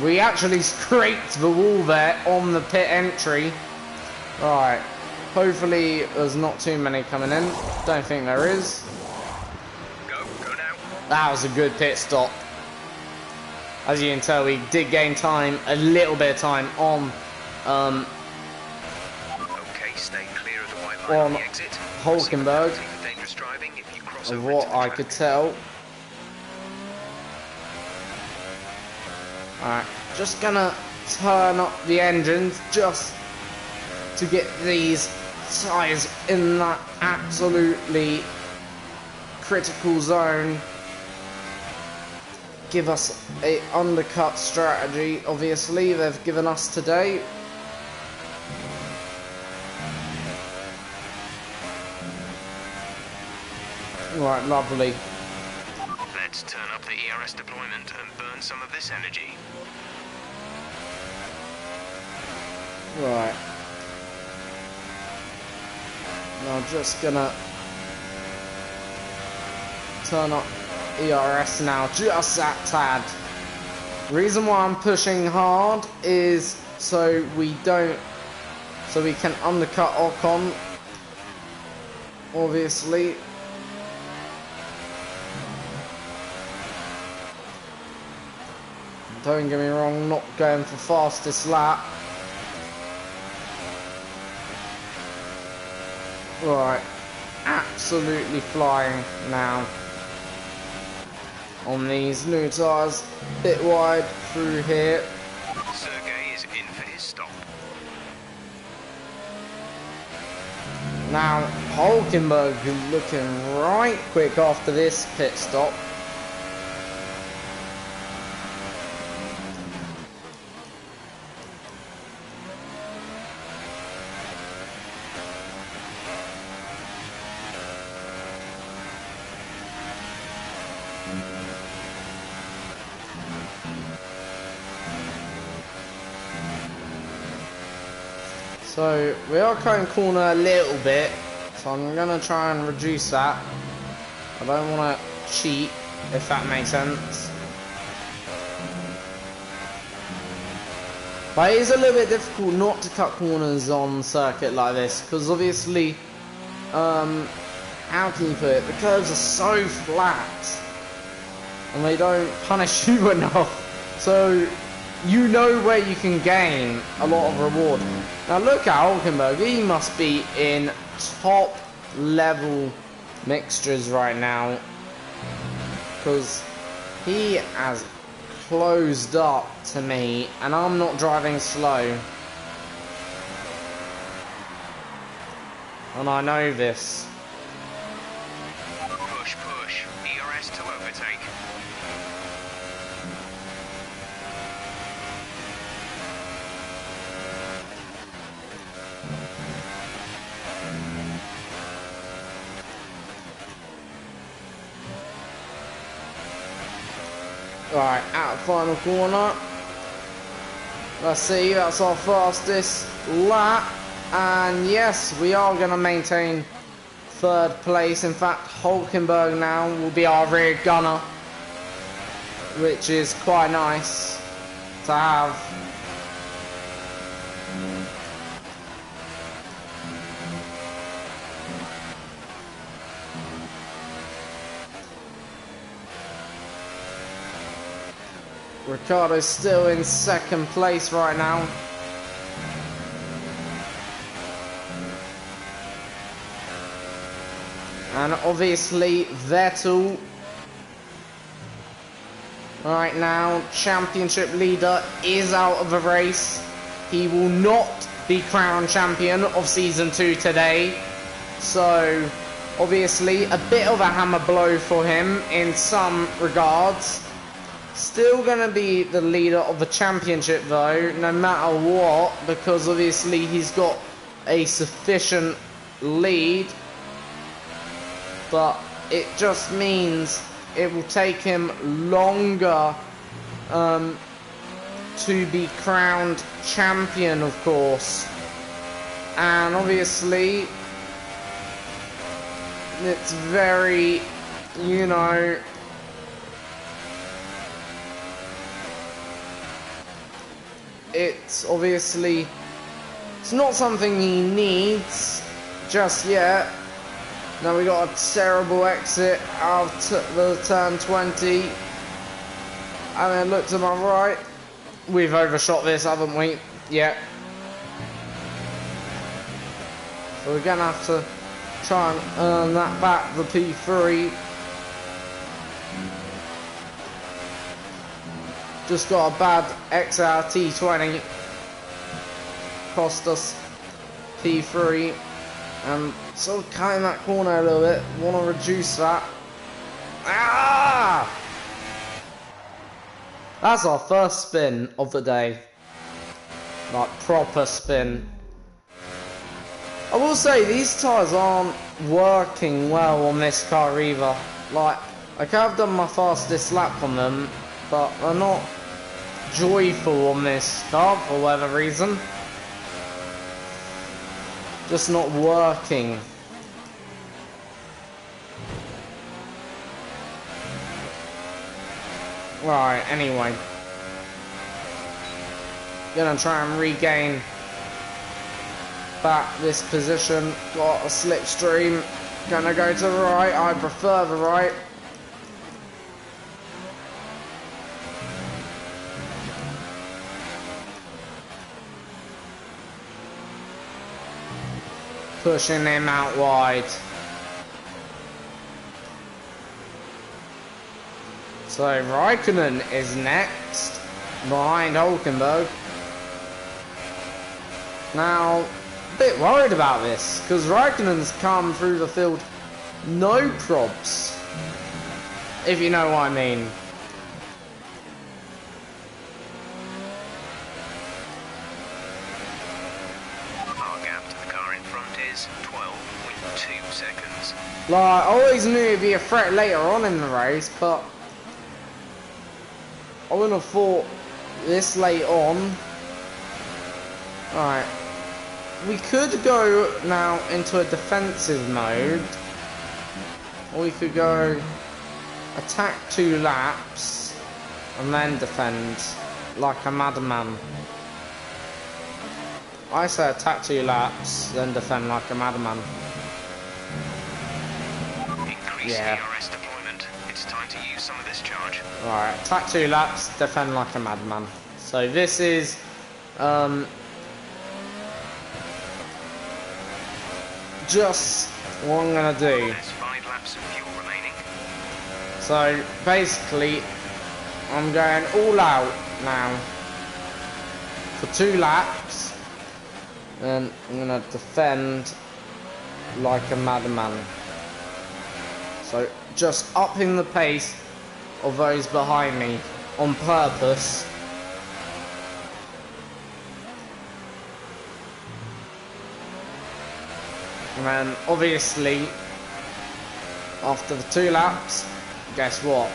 Speaker 1: We actually scraped the wall there on the pit entry. Right, hopefully there's not too many coming in. Don't think there is.
Speaker 2: Go now.
Speaker 1: That was a good pit stop. As you can tell, we did gain time, a little bit of time on
Speaker 2: Okay, stay clear of the white line on the exit.
Speaker 1: Hulkenberg,
Speaker 2: For dangerous driving if you cross
Speaker 1: of
Speaker 2: over
Speaker 1: what
Speaker 2: into the
Speaker 1: I
Speaker 2: track.
Speaker 1: could tell. Alright, just gonna turn up the engines just to get these tyres in that absolutely critical zone. Give us a undercut strategy, obviously, they've given us today. Right, lovely.
Speaker 2: Let's turn up the ERS deployment and burn some of this energy.
Speaker 1: Right. Now I'm just gonna turn up ERS now, just that tad. Reason why I'm pushing hard is so we can undercut Ocon, obviously. Don't get me wrong, not going for fastest lap. Right, absolutely flying now on these new tyres, bit wide through here.
Speaker 2: Sergey is in for his stop.
Speaker 1: Now Hulkenberg is looking right quick after this pit stop. So we are cutting corner a little bit, so I'm gonna try and reduce that. I don't want to cheat, if that makes sense. But it is a little bit difficult not to cut corners on circuit like this, because obviously, how can you put it? The curves are so flat, and they don't punish you enough. So you know where you can gain a lot of reward. Now look at Hulkenberg, he must be in top level mixtures right now, because he has closed up to me and I'm not driving slow, and I know this.
Speaker 2: Push, push. ERS to overtake.
Speaker 1: Right, out of final corner. Let's see, that's our fastest lap. And yes, we are going to maintain third place. In fact, Hulkenberg now will be our rear gunner, which is quite nice to have. Ricardo's still in second place right now. And obviously Vettel right now, championship leader, is out of the race. He will not be crowned champion of season 2 today. So obviously a bit of a hammer blow for him in some regards. Still going to be the leader of the championship though, no matter what, because obviously he's got a sufficient lead. But it just means it will take him longer to be crowned champion, of course. And obviously it's very, you know, it's obviously, it's not something he needs just yet. Now we got a terrible exit out of the turn 20. And then look to my right. We've overshot this, haven't we? Yeah. So we're gonna have to try and earn that back, the P3. Just got a bad exit out of T20. Cost us P3. So cutting that corner a little bit. Want to reduce that. Ah! That's our first spin of the day. Like, proper spin. I will say, these tyres aren't working well on this car either. Like, I could have done my fastest lap on them, but they're not joyful on this car for whatever reason. Just not working. Right, anyway. Gonna try and regain back this position. Got a slipstream. Gonna go to the right. I prefer the right. Pushing him out wide. So Raikkonen is next, behind Hulkenberg. Now, a bit worried about this, because Raikkonen's come through the field no probs, if you know what I mean.
Speaker 2: Our gap to the car in front is 12.2 seconds.
Speaker 1: Like, I always knew it'd be a threat later on in the race, but I wouldn't have thought this late on. Alright. we could go now into a defensive mode, or we could go attack 2 laps and then defend like a madman. I say attack 2 laps, then defend like a madman.
Speaker 2: Increase DRS deployment. It's time to use some of this charge.
Speaker 1: Alright, attack 2 laps, defend like a madman. So this is just what I'm gonna do.
Speaker 2: There's 5 laps of fuel remaining.
Speaker 1: So basically, I'm going all out now for 2 laps, and I'm gonna defend like a madman. So just upping the pace of those behind me on purpose. And then obviously after the 2 laps, guess what?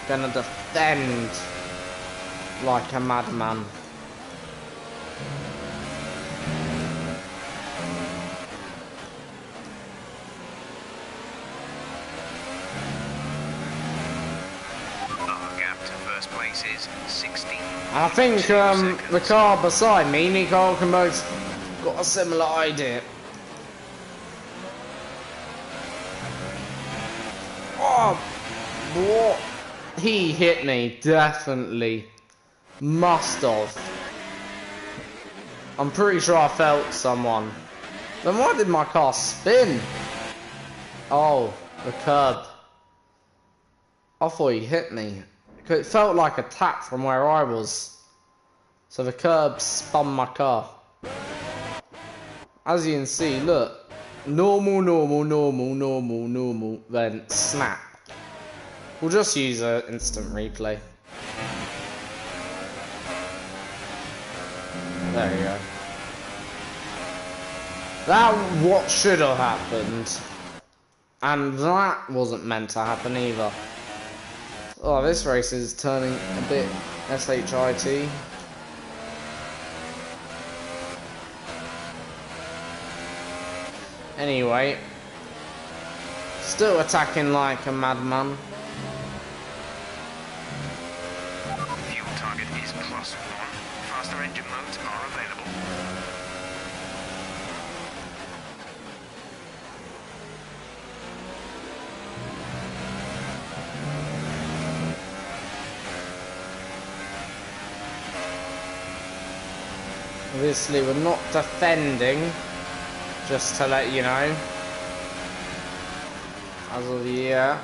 Speaker 1: Gonna defend like a madman.
Speaker 2: Our gap to first place is 16.
Speaker 1: I think the car beside me, Nico Hulkenberg's got a similar idea. Oh, what? He hit me, definitely. Must have. I'm pretty sure I felt someone. Then why did my car spin? Oh, the curb. I thought he hit me. It felt like a tap from where I was. So the curb spun my car. As you can see, look. Normal, normal, normal, normal, normal, then snap. We'll just use an instant replay. There you go. That what should have happened. And that wasn't meant to happen either. Oh, this race is turning a bit shit. Anyway, still attacking like a madman.
Speaker 2: Fuel target is +1. Faster engine modes are available.
Speaker 1: Obviously, we're not defending. Just to let you know, as of here,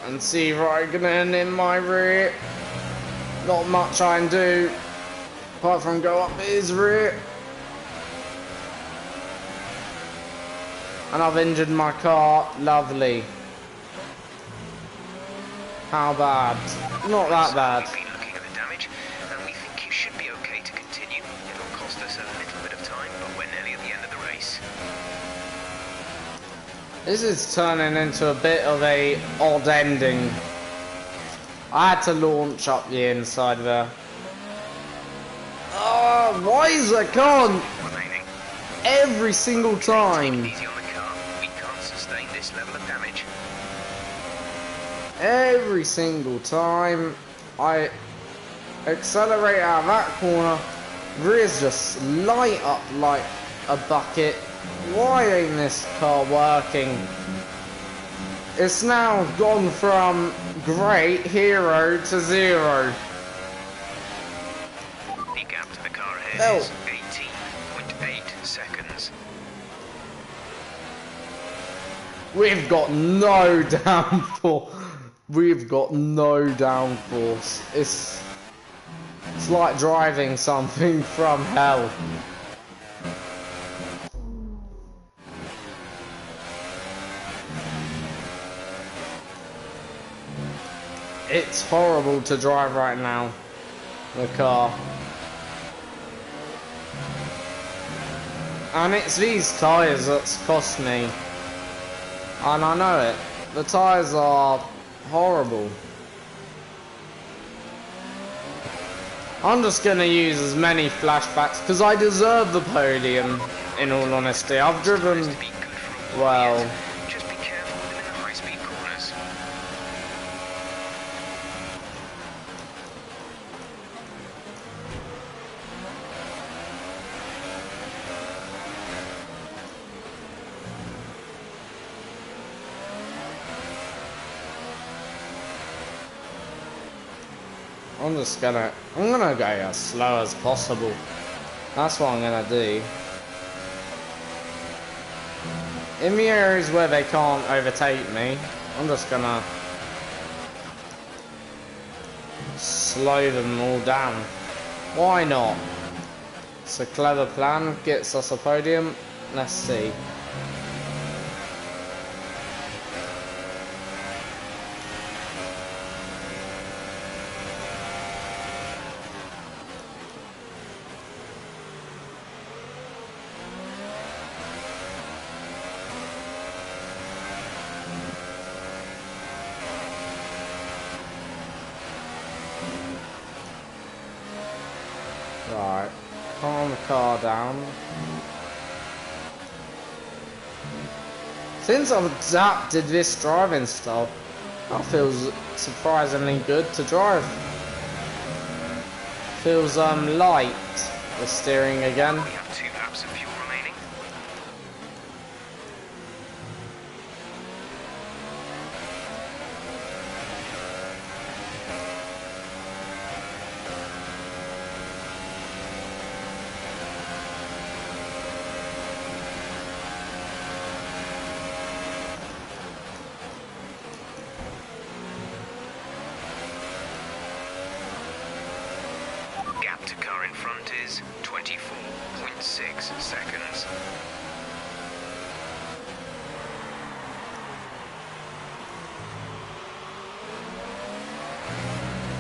Speaker 1: and see Raikkonen in my rear. Not much I can do, apart from go up his rear. And I've injured my car, lovely. How bad? Not that bad.
Speaker 2: We've been looking at the damage, and we think you should be okay to continue. It'll cost us a little bit of time, but we're nearly at the end of the race.
Speaker 1: This is turning into a bit of a odd ending. I had to launch up the inside there. Oh, why is that gone? Every single time.
Speaker 2: Easy on the car. We can't sustain this level of damage.
Speaker 1: Every single time I accelerate out of that corner, rears just light up like a bucket. Why ain't this car working? It's now gone from great hero to 0.
Speaker 2: The gap to the car ahead is 18.8 seconds.
Speaker 1: We've got no downforce. We've got no downforce. It's like driving something from hell. It's horrible to drive right now, the car. And it's these tyres that's cost me. And I know it. The tyres are horrible. I'm just gonna use as many flashbacks because I deserve the podium. in all honesty. I've driven well.
Speaker 2: Just be careful with them in the high-speed corners.
Speaker 1: I'm gonna go as slow as possible. That's what I'm gonna do. In the areas where they can't overtake me, I'm just gonna slow them all down. Why not? It's a clever plan, gets us a podium. Let's see. Right, calm the car down. Since I've adapted this driving style, that feels surprisingly good to drive. Feels light, the steering again.
Speaker 2: We have 2 laps of fuel remaining. Gap to car in front is 24.6 seconds.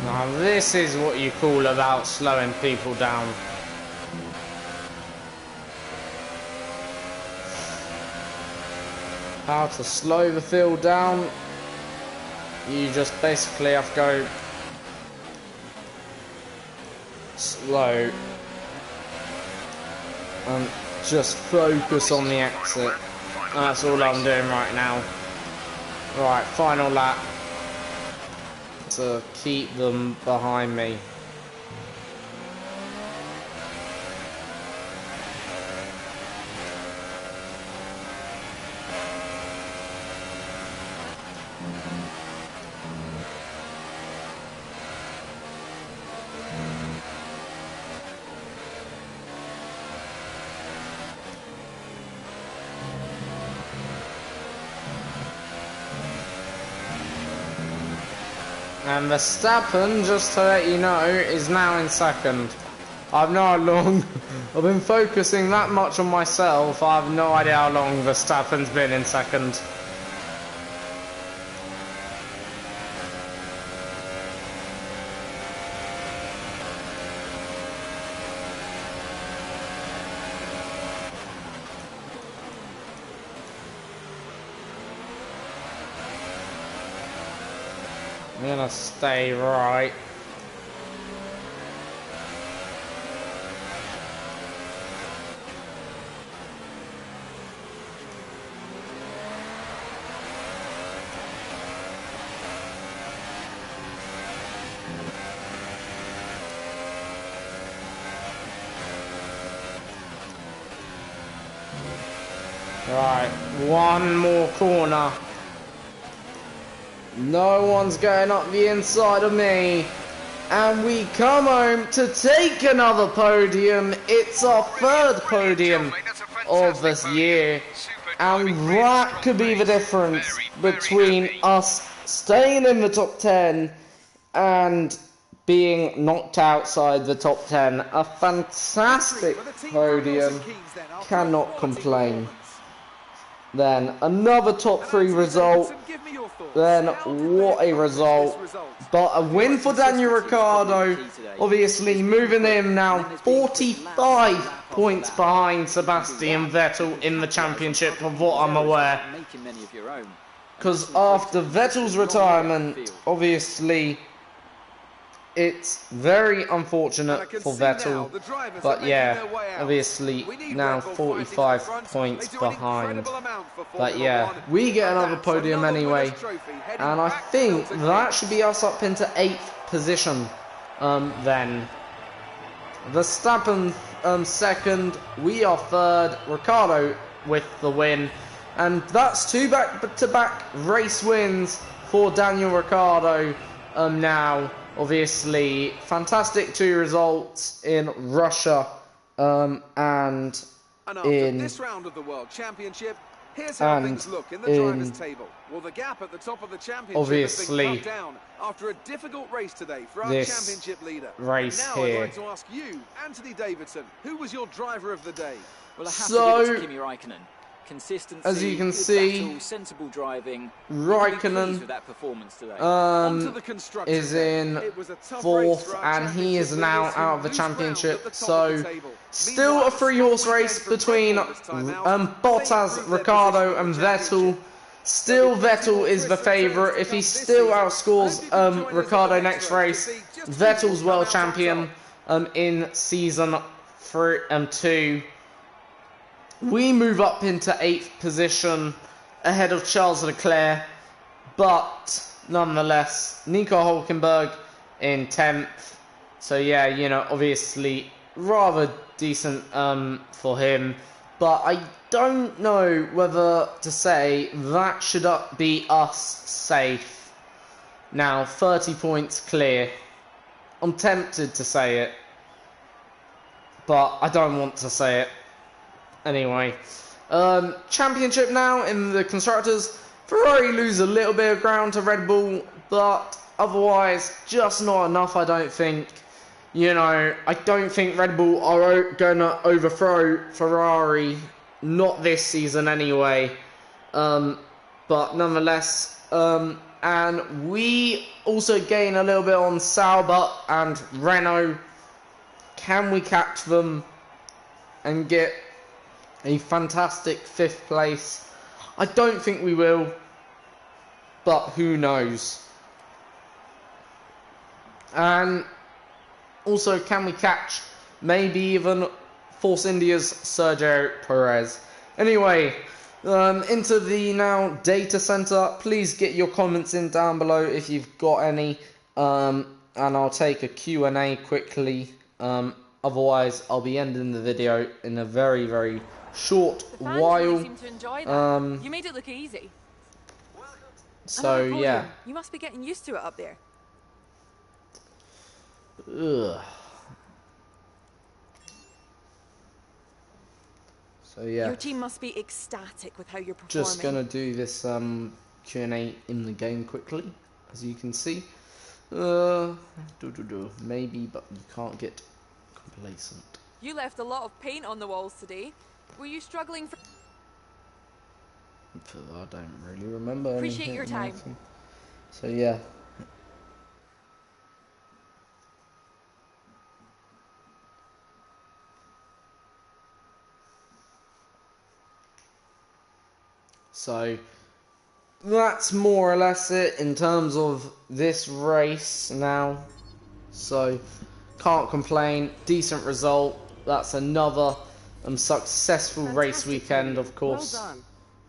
Speaker 1: Now this is what you call about slowing people down. How to slow the field down? You just basically have to go slow and just focus on the exit. That's all I'm doing right now. Right, final lap to keep them behind me. And Verstappen, just to let you know, is now in second. I've no idea how long. I've been focusing that much on myself. I have no idea how long Verstappen's been in second. I'm gonna stay right. Right, one more corner. No one's going up the inside of me. And we come home to take another podium. It's our third podium of this year. And that could be the difference between us staying in the top 10 and being knocked outside the top 10. A fantastic podium. Cannot complain. Then another top 3 result. Then what a result. But a win for Daniel Ricciardo. Obviously moving him now 45 points behind Sebastian Vettel in the championship, of what I'm aware. Because after Vettel's retirement, obviously it's very unfortunate for Vettel, but yeah, obviously now 45 points behind. But yeah, we get another podium anyway, and I think that should be us up into 8th position then. Verstappen second, we are third, Ricciardo with the win, and that's 2 back-to-back race wins for Daniel Ricciardo now. Obviously, fantastic 2 results in Russia and in
Speaker 4: this round of the World Championship. Here's how things look in the drivers' table. Well, the gap at the top of the championship has been cut down after a difficult race today for our championship leader.
Speaker 1: Now
Speaker 4: I'd like to ask you, Anthony Davidson, who was your driver of the day?
Speaker 5: Well, I have to give it to Kimi Räikkönen. Consistency,
Speaker 1: as you can see,
Speaker 5: battle, sensible driving.
Speaker 1: Raikkonen
Speaker 5: with that performance today.
Speaker 1: Is in 4th, and he is now out of the championship. So, still a 3-horse race between Bottas, Ricciardo, and Vettel. Still, Vettel is the favourite. If he still outscores Ricciardo next race, Vettel's world champion in season 2. We move up into 8th position ahead of Charles Leclerc, but nonetheless, Nico Hülkenberg in 10th. So yeah, you know, obviously rather decent for him, but I don't know whether to say that should be us safe. Now 30 points clear. I'm tempted to say it, but I don't want to say it. Anyway, championship now in the Constructors. Ferrari lose a little bit of ground to Red Bull, but otherwise just not enough, I don't think. You know, I don't think Red Bull are going to overthrow Ferrari, not this season anyway. But nonetheless, and we also gain a little bit on Sauber and Renault. Can we catch them and get a fantastic 5th place? I don't think we will, but who knows. And also, can we catch maybe even Force India's Sergio Perez? Anyway, into the now data center. Please get your comments in down below if you've got any, and I'll take a Q&A quickly. Otherwise, I'll be ending the video in a very, very short while.
Speaker 3: Really seem to enjoy that. You made it look easy.
Speaker 1: So yeah.
Speaker 3: You must be getting used to it up there.
Speaker 1: Ugh. So yeah.
Speaker 3: Your team must be ecstatic with how you're performing.
Speaker 1: Just gonna do this Q&A in the game quickly, as you can see. Maybe, but you can't get complacent.
Speaker 3: You left a lot of paint on the walls today. Were you struggling for...
Speaker 1: I don't really remember.
Speaker 3: Appreciate your time.
Speaker 1: Anything. So yeah. So that's more or less it in terms of this race now. So can't complain. Decent result. That's another successful race weekend, of course.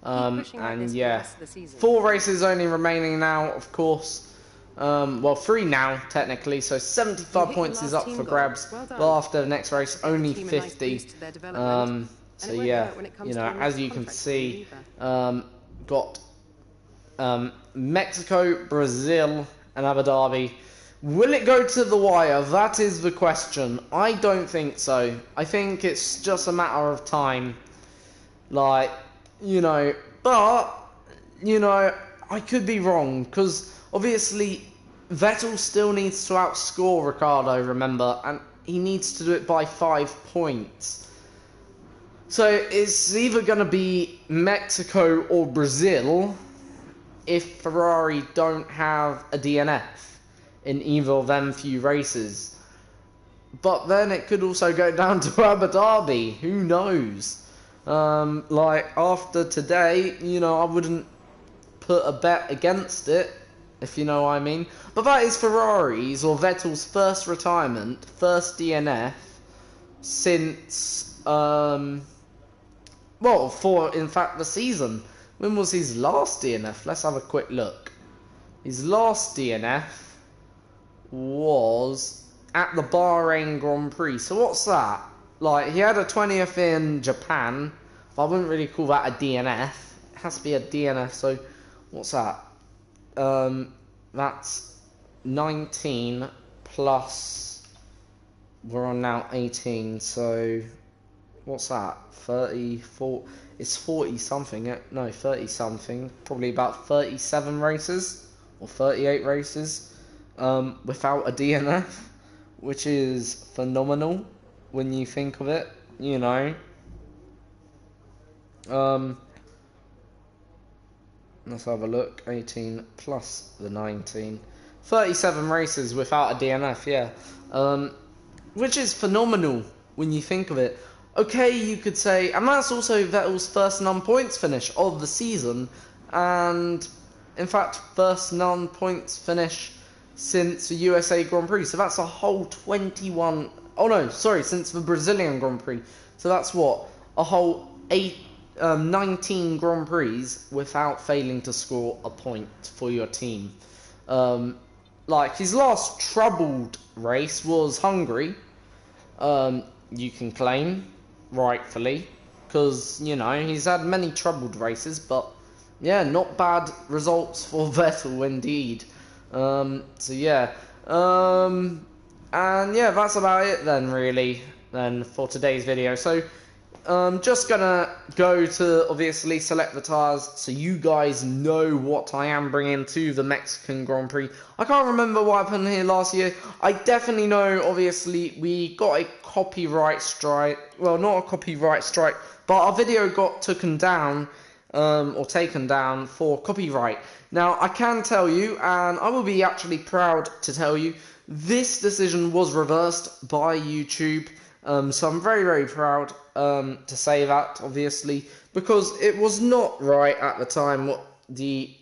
Speaker 6: Well
Speaker 1: and yeah, 4 races only remaining now, of course. Well, 3 now technically, so 75 points is up for grabs. But after the next race, only 50. So yeah, you know, as you can see, got Mexico, Brazil, and Abu Dhabi. Will it go to the wire? That is the question. I don't think so. I think it's just a matter of time. Like, you know, but, you know, I could be wrong, because obviously Vettel still needs to outscore Ricciardo, remember, and he needs to do it by 5 points. So it's either going to be Mexico or Brazil if Ferrari don't have a DNF in either of them few races. But then it could also go down to Abu Dhabi. Who knows? Like, after today, you know, I wouldn't put a bet against it, if you know what I mean. But that is Ferrari's, or Vettel's, first retirement, first DNF since, well, for, in fact, the season. When was his last DNF? Let's have a quick look. His last DNF was at the Bahrain Grand Prix. So what's that? Like, he had a 20th in Japan, but I wouldn't really call that a DNF. It has to be a DNF, so what's that? That's 19 plus, we're on now 18, so what's that? 34, it's 40 something, no, 30 something, probably about 37 races, or 38 races, without a DNF, which is phenomenal when you think of it, you know. Let's have a look. 18 plus the 19. 37 races without a DNF, yeah. Which is phenomenal when you think of it. Okay, you could say, and that's also Vettel's first non-points finish of the season, and in fact, first non-points finish since the USA Grand Prix. So that's a whole 21. Oh no, sorry, since the Brazilian Grand Prix. So that's what, a whole 19 Grand Prix without failing to score a point for your team. Like, his last troubled race was Hungary. You can claim, rightfully, because, you know, he's had many troubled races, but yeah, not bad results for Vettel indeed. So yeah, and yeah, that's about it then, really, then, for today's video. So just gonna go to obviously select the tires so you guys know what I am bringing to the Mexican Grand Prix. I can't remember what happened here last year. I definitely know, obviously, we got a copyright strike. Well, not a copyright strike, but our video got taken down for copyright. Now, I can tell you, and I will be actually proud to tell you, this decision was reversed by YouTube. So I'm very, very proud to say that, obviously, because it was not right at the time what the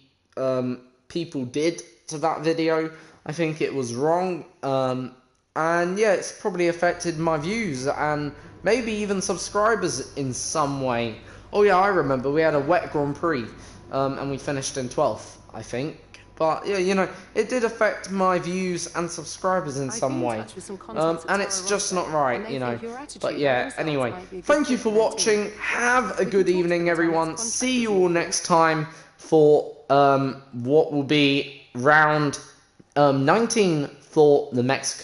Speaker 1: people did to that video. I think it was wrong, and yeah, it's probably affected my views and maybe even subscribers in some way. Oh yeah, I remember we had a wet Grand Prix, and we finished in 12th, I think. But yeah, you know, it did affect my views and subscribers in some way, and it's just not right, you know. But yeah, anyway, thank you for watching. Have a good evening, everyone. See you all next time for what will be round 19 for the Mexican